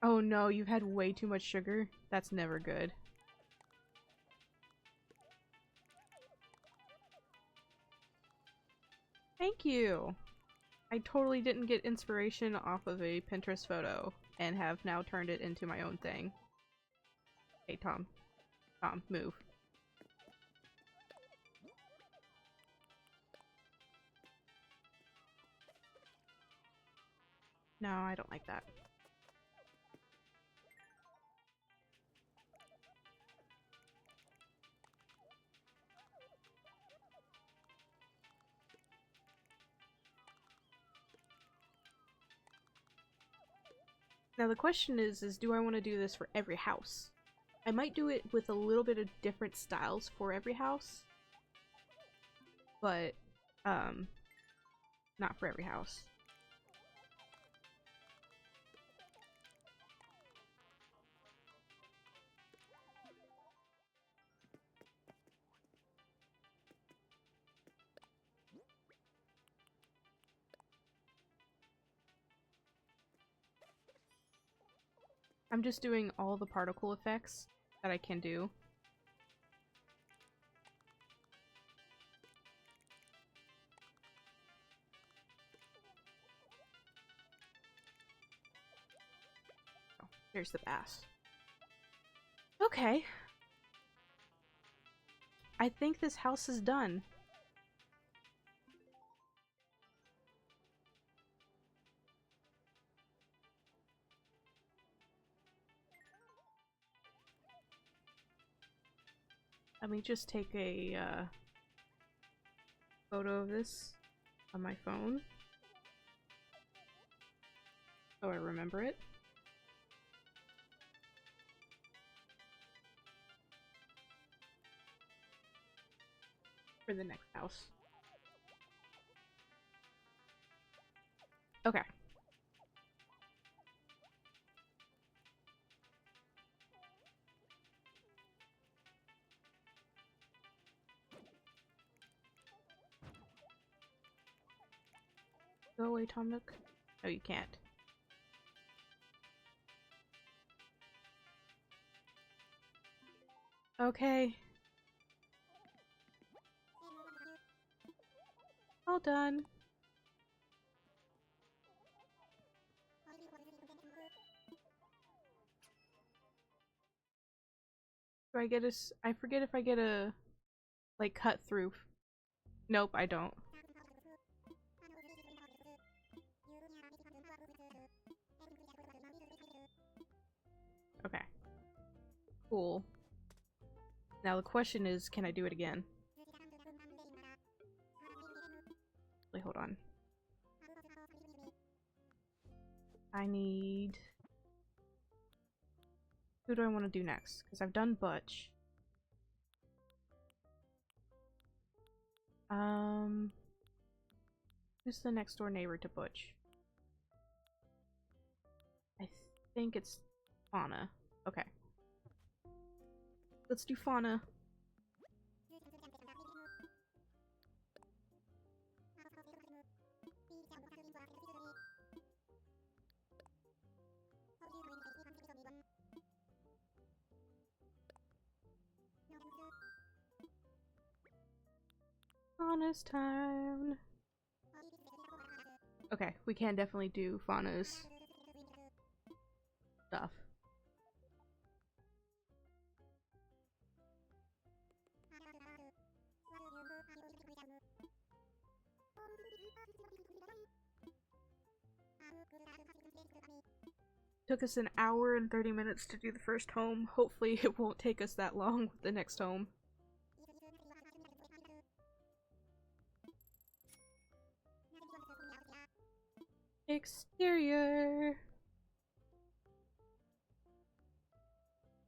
Oh no, you've had way too much sugar? That's never good. Thank you! I totally didn't get inspiration off of a Pinterest photo and have now turned it into my own thing. Hey, Tom. Tom, move. No, I don't like that. Now the question is do I want to do this for every house? I might do it with a little bit of different styles for every house. But, not for every house. I'm just doing all the particle effects that I can do. Oh, there's the bass. Okay. I think this house is done. Let me just take a photo of this on my phone so I remember it. For the next house. Okay. Go away, Tom Nook. No, you can't. Okay. All done. Do I get a I forget if I get a, like, cut through. Nope, I don't. Okay. Cool. Now the question is, can I do it again? Wait, hold on. I need... Who do I want to do next? Because I've done Butch. Who's the next door neighbor to Butch? I think it's Fauna. Okay. Let's do Fauna. Fauna's time. Okay, we can definitely do Fauna's stuff. Took us an hour and 30 minutes to do the first home. Hopefully it won't take us that long with the next home. Exterior.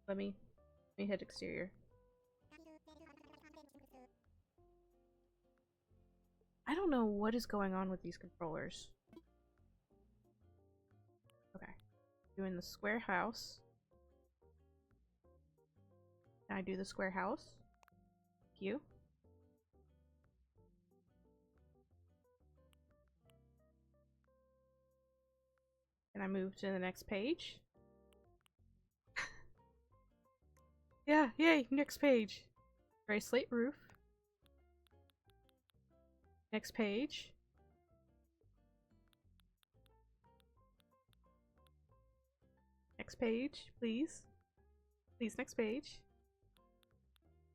Let me hit exterior. I don't know what is going on with these controllers. Okay. Doing the square house. Can I do the square house? Thank you. Can I move to the next page? Yeah, yay, next page. Gray slate roof. Next page. Next page, please. Please, next page.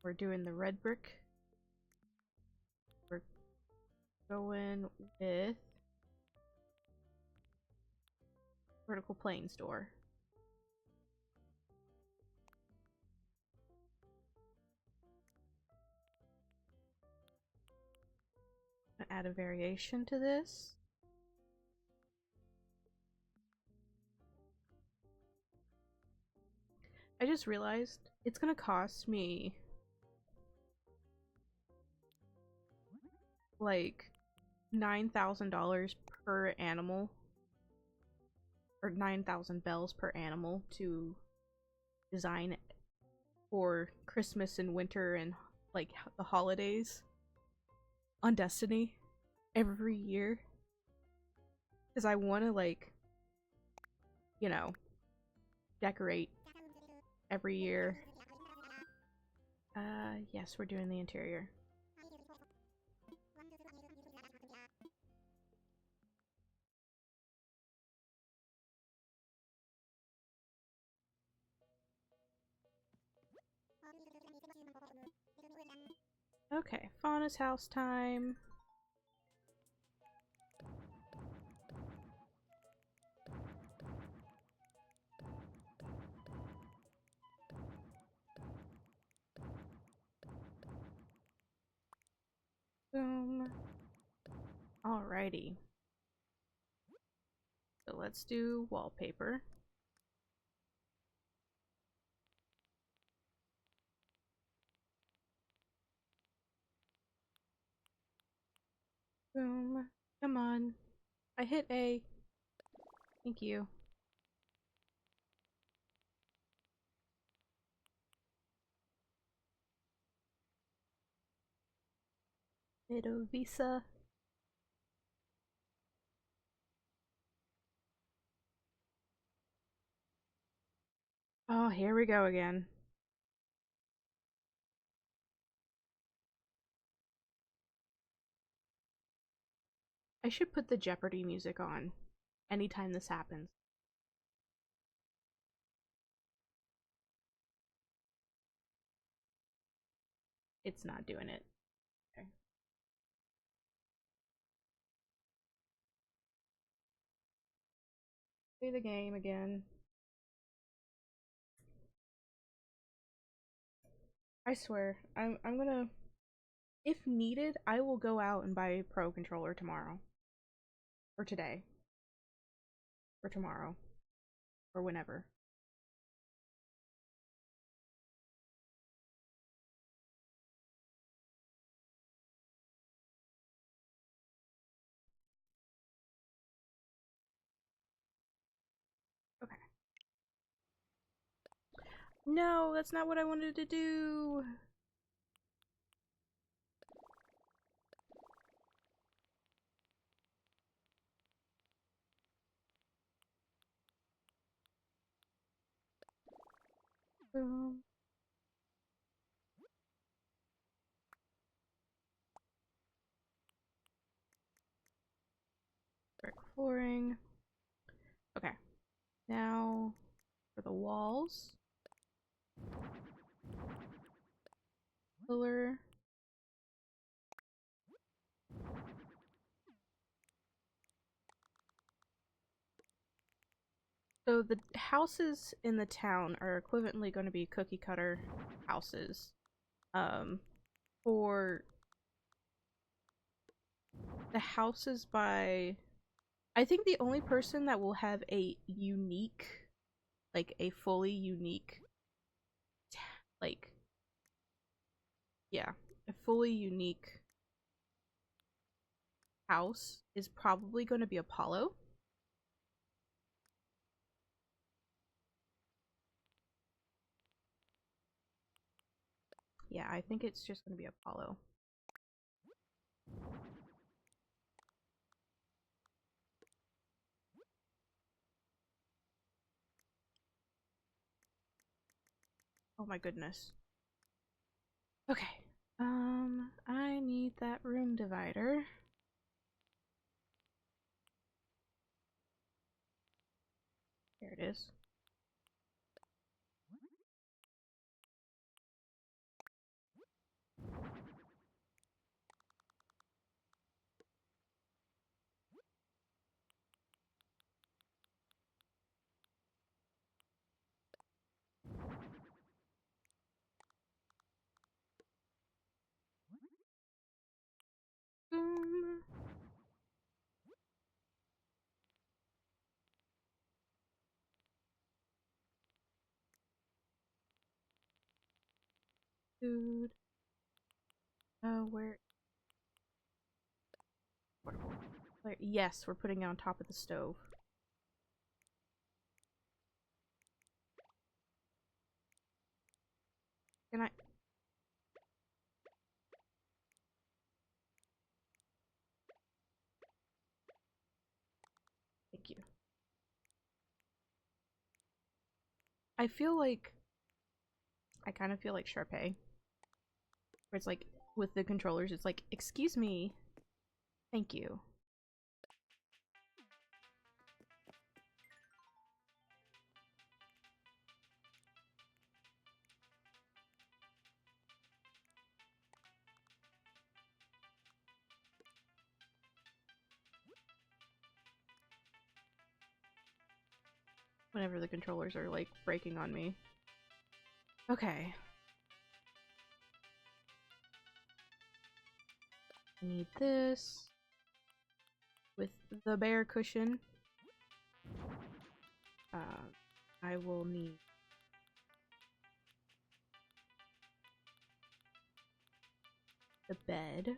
We're doing the red brick. We're going with vertical planes door. Add a variation to this. I just realized it's gonna cost me like $9,000 per animal, or 9,000 bells per animal to design for Christmas and winter and like the holidays on Destiny every year, because I want to, like, you know, decorate every year. Yes, we're doing the interior. Okay, Fauna's house time. Boom. Alrighty. So let's do wallpaper. Boom. Come on. I hit A. Thank you. Middle Visa. Oh, here we go again. I should put the Jeopardy music on anytime this happens. It's not doing it. Okay. Play the game again. I swear, I'm gonna, if needed, I will go out and buy a pro controller tomorrow. Or today. Or tomorrow. Or whenever. Okay. No, that's not what I wanted to do. Boom. Brick flooring. Okay. Now for the walls. Pillar. So the houses in the town are equivalently going to be cookie cutter houses. For the houses by, I think the only person that will have a unique, like a fully unique, like, yeah, a fully unique house is probably going to be Apollo. Yeah, I think it's just going to be Apollo. Oh my goodness. Okay. I need that room divider. There it is. Um, Food. Where? Portable. Where? Yes, we're putting it on top of the stove. Can I? Thank you. I feel like I kind of feel like Sharpay, where it's like with the controllers, it's like, excuse me, thank you. Whenever the controllers are like breaking on me. Okay. I need this with the bear cushion. I will need the bed.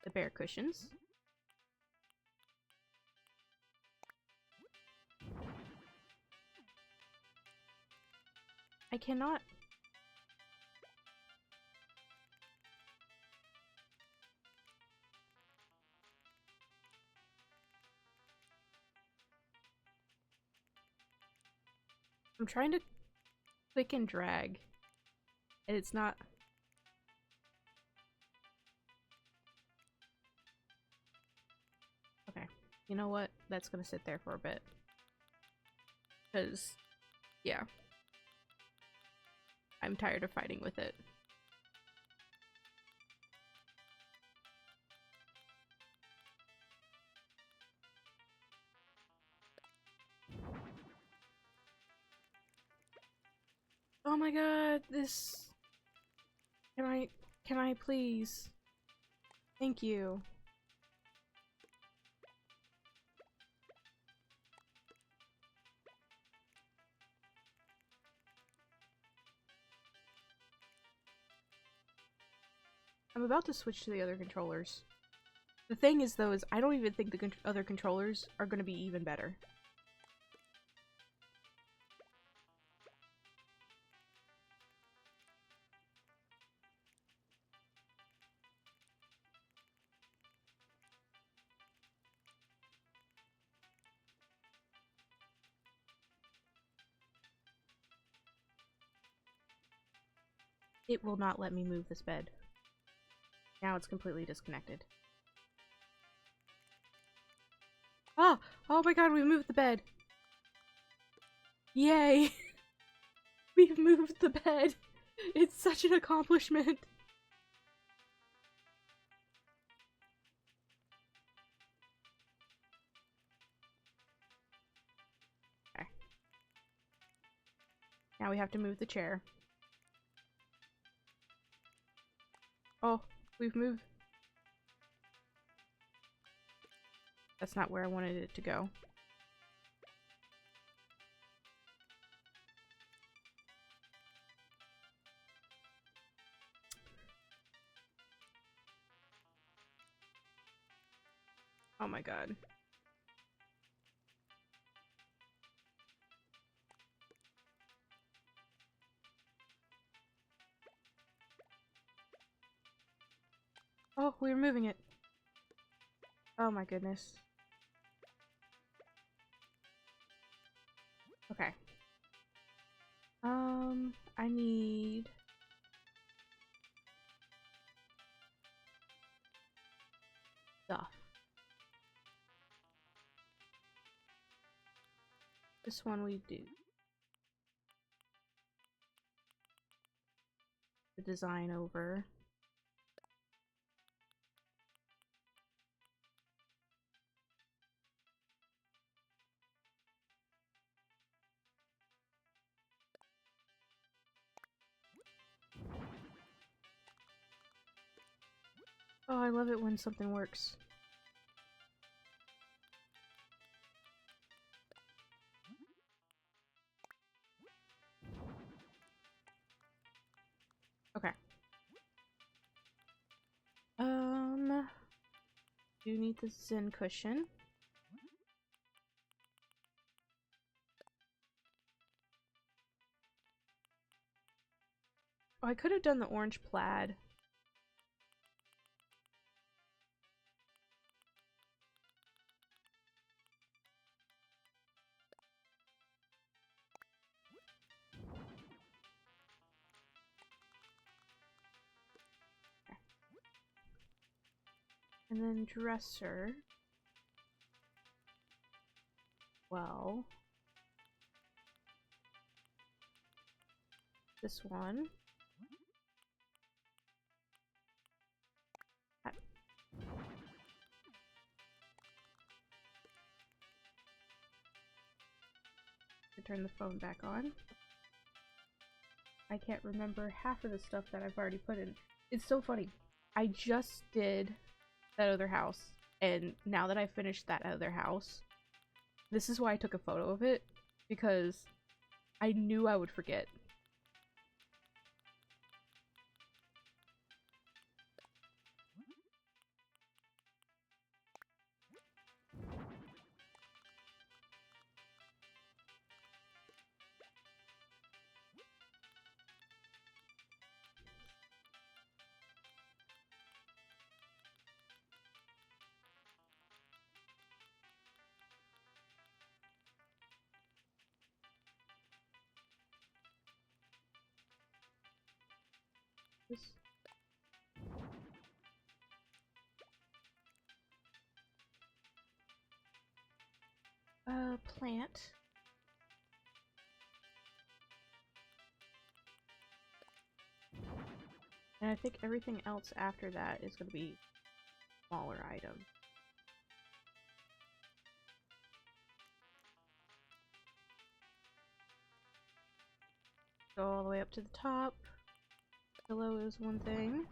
The bear cushions. I cannot. I'm trying to click and drag, and it's not. Okay. You know what? That's gonna sit there for a bit. Because, yeah. I'm tired of fighting with it. Oh my god, this... Can I please? Thank you. I'm about to switch to the other controllers. The thing is, though, is I don't even think the other controllers are going to be even better. It will not let me move this bed. Now it's completely disconnected. Ah! Oh my god, we moved the bed! Yay! We've moved the bed! It's such an accomplishment! Okay. Now we have to move the chair. Oh, we've moved. That's not where I wanted it to go. Oh my god. Oh, we were moving it. Oh my goodness. Okay. I need... stuff. This one we do. The design over. Oh, I love it when something works. Okay. Do need the Zen cushion. Oh, I could have done the orange plaid. Okay. And then dresser. Well, this one. I turn the phone back on. I can't remember half of the stuff that I've already put in. It's so funny. I just did that other house, and now that I finished that other house, this is why I took a photo of it, because I knew I would forget. This plant. And I think everything else after that is going to be smaller items. Go all the way up to the top. Pillow is one thing.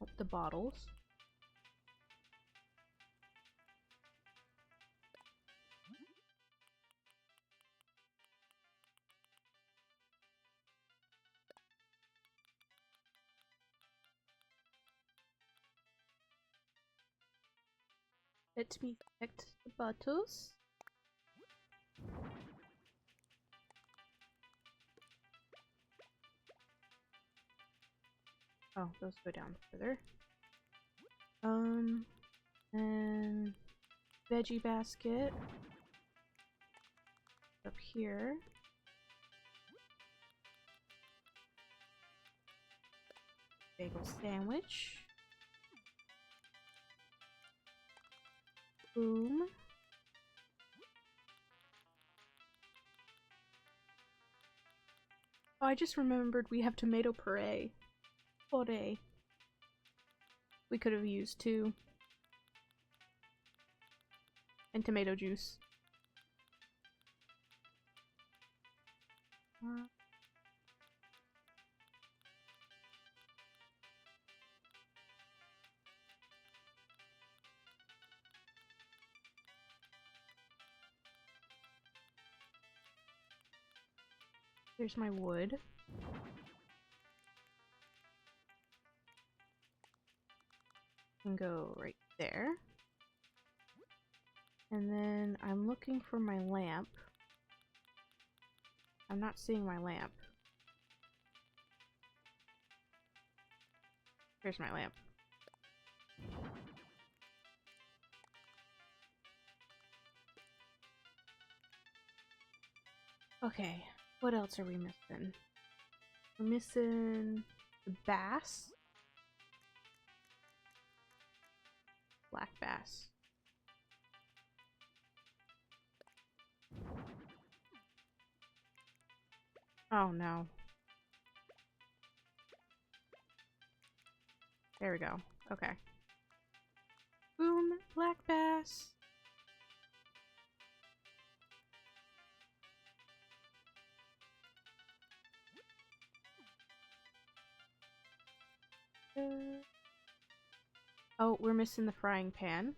Oh, the bottles. Let me collect the bottles. Oh, those go down further. And veggie basket up here. Bagel sandwich. Boom. Oh, I just remembered we have tomato puree. Puree. We could have used two. And tomato juice. There's my wood. Can go right there. And then I'm looking for my lamp. I'm not seeing my lamp. Here's my lamp. Okay, what else are we missing? We're missing the bass. Black bass. Oh no. There we go. Okay. Boom, black bass. Oh, we're missing the frying pan.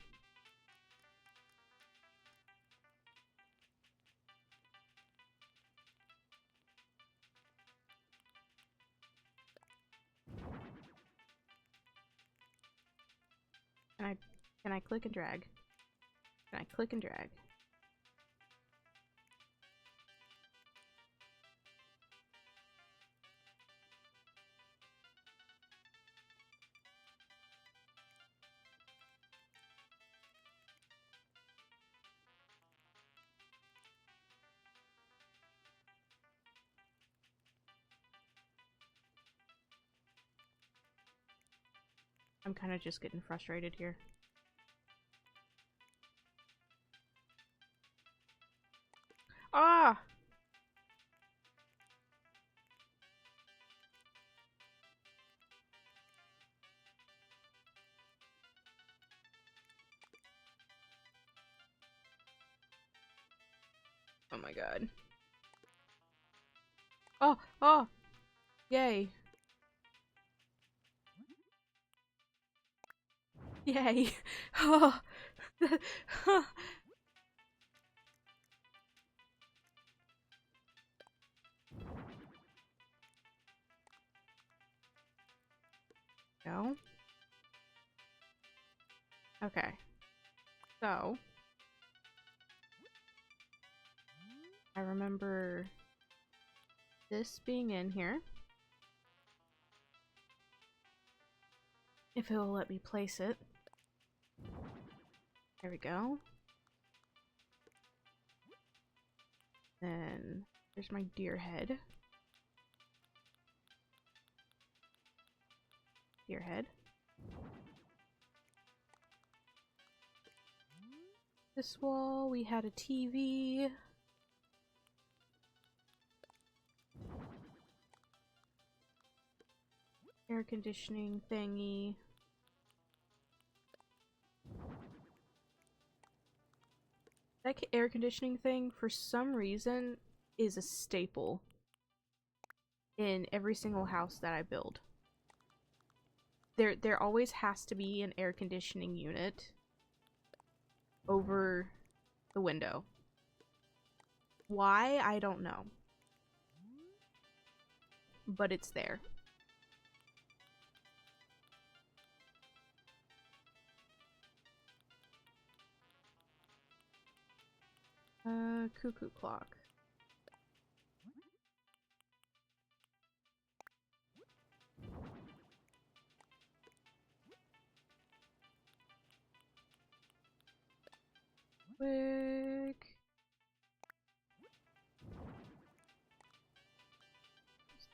Can I click and drag? Can I click and drag? I'm kind of just getting frustrated here. Ah! Oh my god. Oh! Oh! Yay! Yay! Oh! No? Okay. So, I remember this being in here. If it will let me place it. There we go. Then there's my deer head. Deer head. This wall, we had a TV. air conditioning thingy. That air conditioning thing, for some reason, is a staple in every single house that I build. There always has to be an air conditioning unit over the window. Why? I don't know. But it's there. Cuckoo clock. Quick.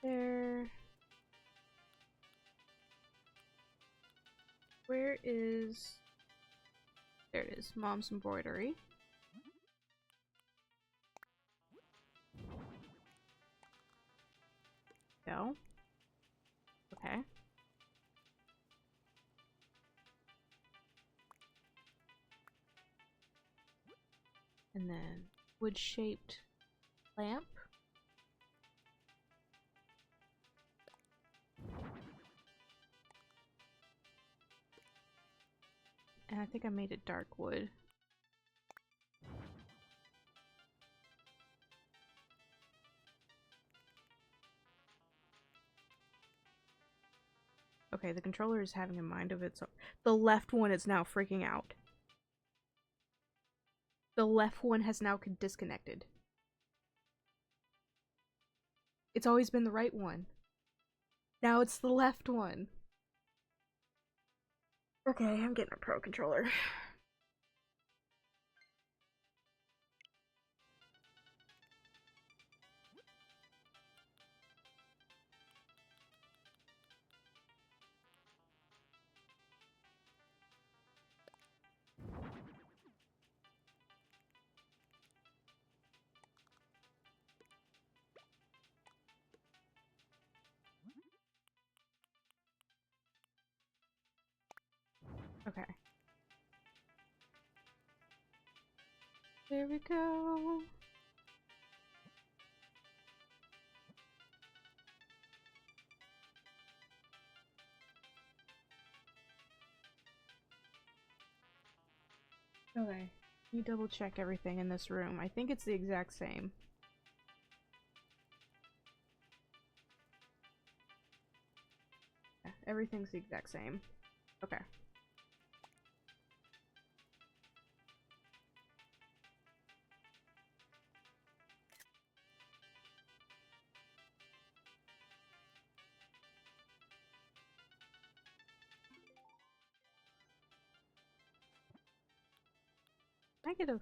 There. Where is... There it is. Mom's embroidery. Go. Okay. And then wood-shaped lamp. And I think I made it dark wood. Okay, the controller is having a mind of its own. The left one is now freaking out. The left one has now disconnected. It's always been the right one. Now it's the left one. Okay, I'm getting a pro controller. Okay. There we go. Okay. You double check everything in this room. I think it's the exact same. Yeah, everything's the exact same. Okay. Negative.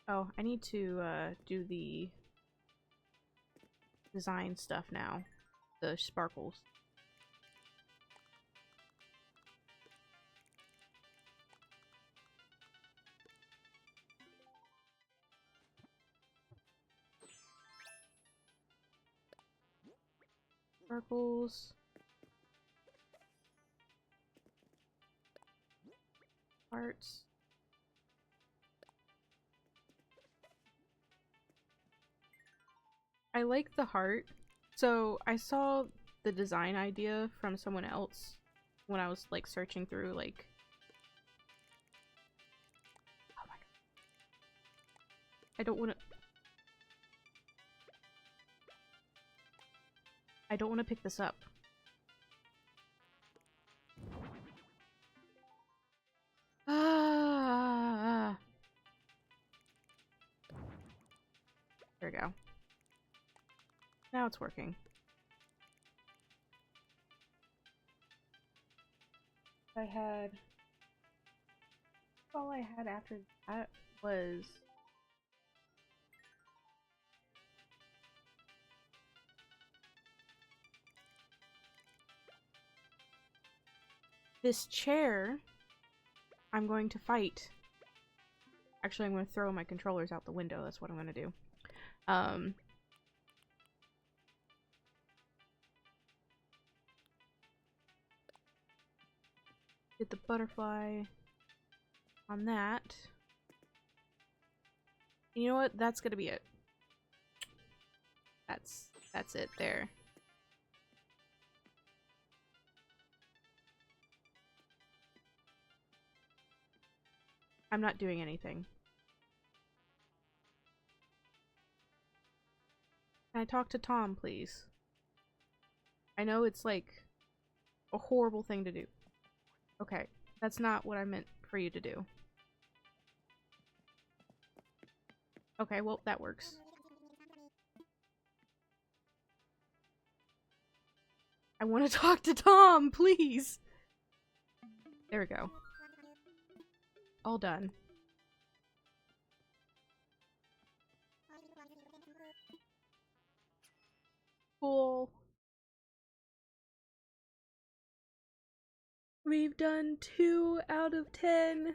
Oh, I need to do the design stuff now. The sparkles. Sparkles. Hearts. I like the heart. So I saw the design idea from someone else when I was like searching through like... Oh my god. I don't want to... I don't want to pick this up. Ah! There we go. Now it's working. I had... All I had after that was... This chair, I'm going to fight. Actually, I'm going to throw my controllers out the window. That's what I'm going to do. Get the butterfly on that. You know what? That's going to be it. That's it there. I'm not doing anything. Can I talk to Tom, please? I know it's like a horrible thing to do. Okay, that's not what I meant for you to do. Okay, well, that works. I want to talk to Tom, please! There we go. All done. Cool. We've done 2 out of 10.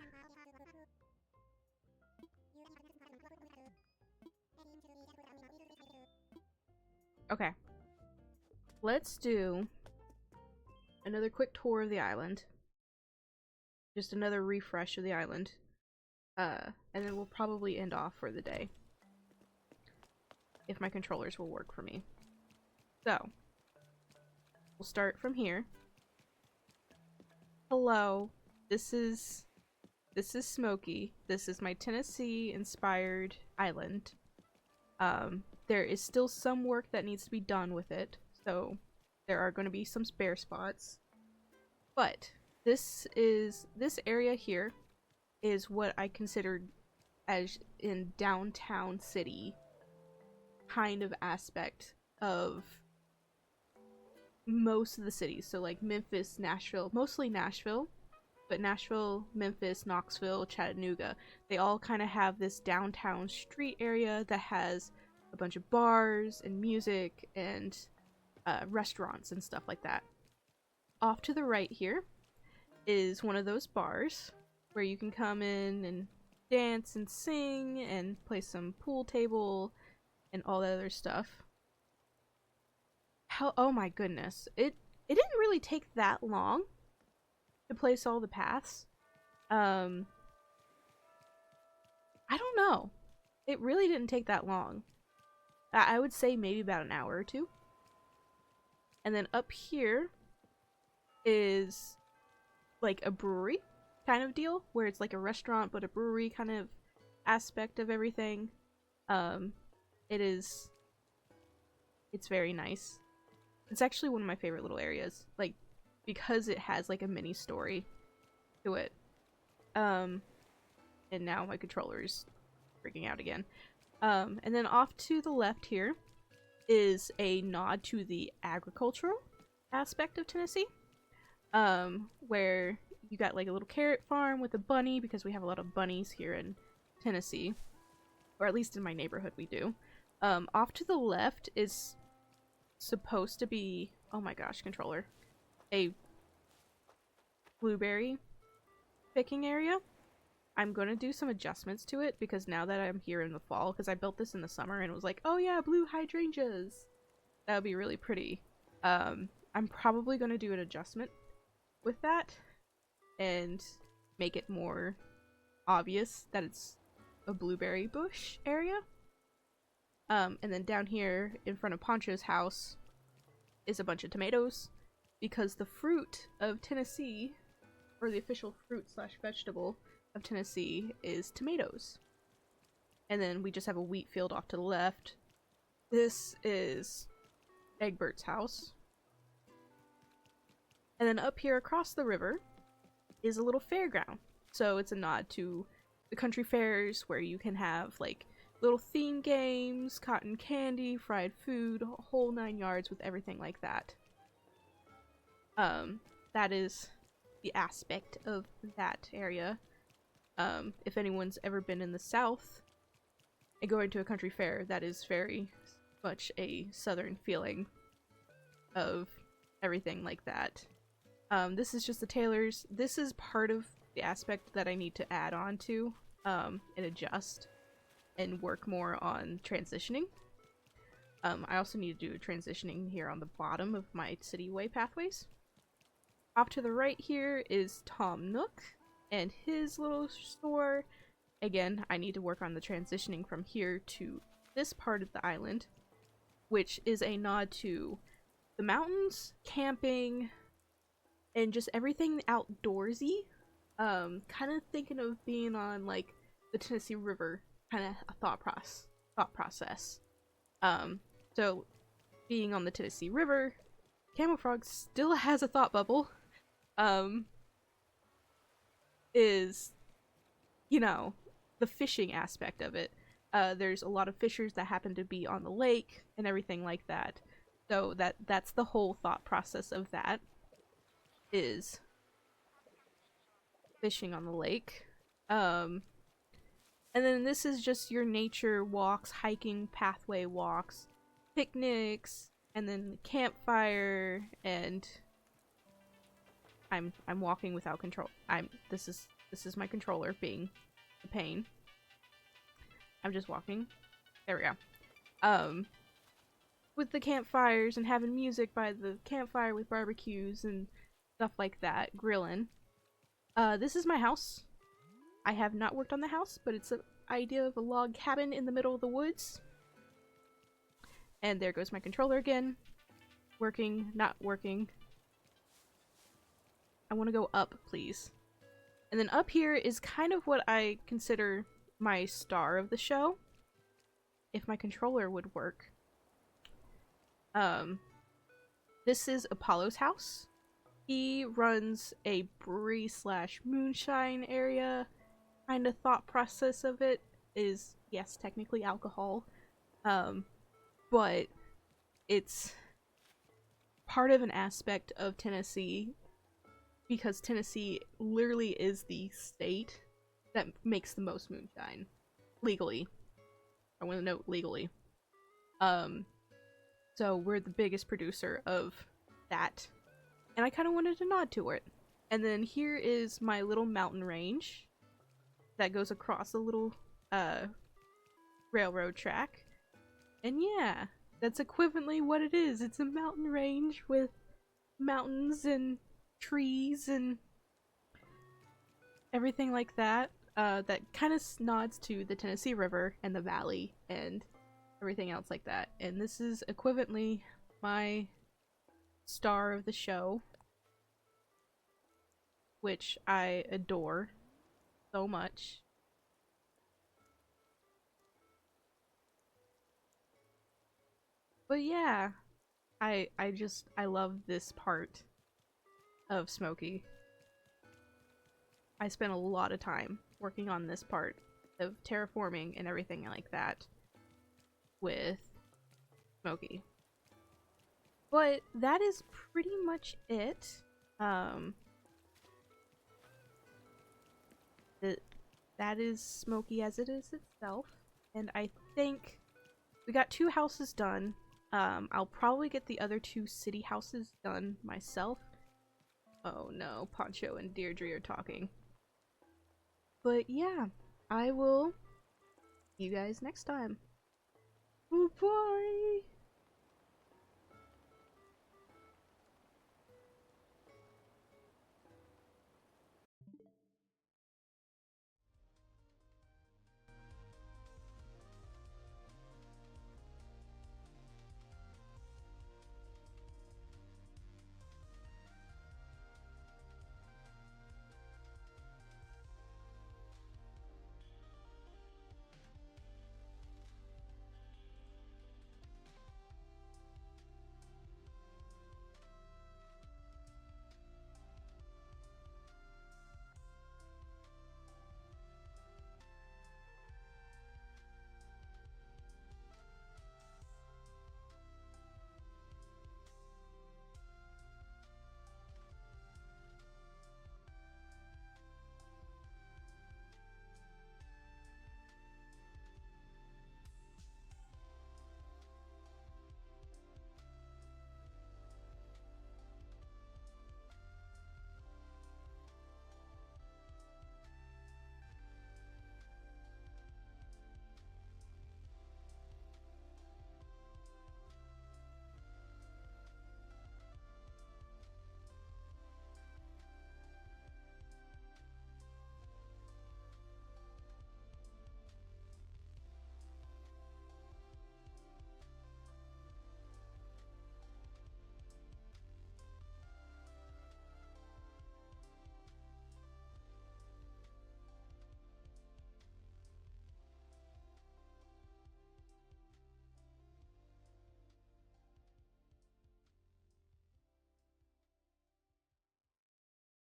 Okay. Let's do another quick tour of the island. Just another refresh of the island. And then we'll probably end off for the day. If my controllers will work for me. So, we'll start from here. Hello, this is Smokey. This is my Tennessee-inspired island. There is still some work that needs to be done with it, so there are going to be some spare spots. But this area here is what I considered as in downtown city kind of aspect of most of the cities. So like Memphis, Nashville, mostly Nashville, but Nashville, Memphis, Knoxville, Chattanooga, they all kind of have this downtown street area that has a bunch of bars and music and restaurants and stuff like that. Off to the right here is one of those bars where you can come in and dance and sing and play some pool table and all that other stuff. Oh my goodness. It didn't really take that long to place all the paths. I don't know. It really didn't take that long. I would say maybe about an hour or two. And then up here is like a brewery kind of deal, where it's like a restaurant but a brewery kind of aspect of everything. It's very nice. It's actually one of my favorite little areas, like, because it has like a mini story to it. And now my controller's freaking out again. And then off to the left here is a nod to the agricultural aspect of Tennessee, where you got like a little carrot farm with a bunny, because we have a lot of bunnies here in Tennessee, or at least in my neighborhood we do. Off to the left is supposed to be, oh my gosh, controller, a blueberry picking area. I'm gonna do some adjustments to it because now that I'm here in the fall, because I built this in the summer and was like, oh yeah, blue hydrangeas, that would be really pretty. I'm probably gonna do an adjustment with that and make it more obvious that it's a blueberry bush area. And then down here in front of Poncho's house is a bunch of tomatoes, because the fruit of Tennessee, or the official fruit slash vegetable of Tennessee, is tomatoes. And then we just have a wheat field off to the left. This is Egbert's house. And then up here across the river is a little fairground. So it's a nod to the country fairs, where you can have like little theme games, cotton candy, fried food, a whole 9 yards with everything like that. That is the aspect of that area. If anyone's ever been in the South and going to a country fair, that is very much a southern feeling of everything like that. This is just the tailors. This is part of the aspect that I need to add on to and adjust and work more on transitioning. I also need to do transitioning here on the bottom of my cityway pathways. Off to the right here is Tom Nook and his little store. Again, I need to work on the transitioning from here to this part of the island, which is a nod to the mountains, camping, and just everything outdoorsy. Kind of thinking of being on like the Tennessee River, kind of a thought process. So being on the Tennessee River, Camel Frog still has a thought bubble. Is, you know, the fishing aspect of it. There's a lot of fishers that happen to be on the lake and everything like that. So that's the whole thought process of that, is fishing on the lake. And then this is just your nature walks, hiking pathway walks, picnics, and then campfire, and I'm walking without control. This is my controller being a pain. I'm just walking. There we go. With the campfires and having music by the campfire with barbecues and stuff like that, grilling. This is my house. I have not worked on the house, but it's an idea of a log cabin in the middle of the woods. And there goes my controller again. Working, not working. I want to go up, please. And then up here is kind of what I consider my star of the show. If my controller would work. This is Apollo's house. He runs a brewery / moonshine area. Kind of thought process of it is, yes, technically alcohol. But it's part of an aspect of Tennessee, because Tennessee literally is the state that makes the most moonshine. Legally. I want to note legally. So we're the biggest producer of that. And I kind of wanted to nod to it. And then here is my little mountain range that goes across a little railroad track. And yeah, that's equivalently what it is. It's a mountain range with mountains and trees and everything like that. That kind of nods to the Tennessee River and the valley and everything else like that. And this is equivalently my star of the show, which I adore so much. But yeah, I love this part of Smokey. I spent a lot of time working on this part of terraforming and everything like that with Smokey. But that is pretty much it. That is Smokey as it is itself. And I think we got 2 houses done. I'll probably get the other 2 city houses done myself. Oh no, Poncho and Deirdre are talking. But yeah, I will see you guys next time. Bye-bye!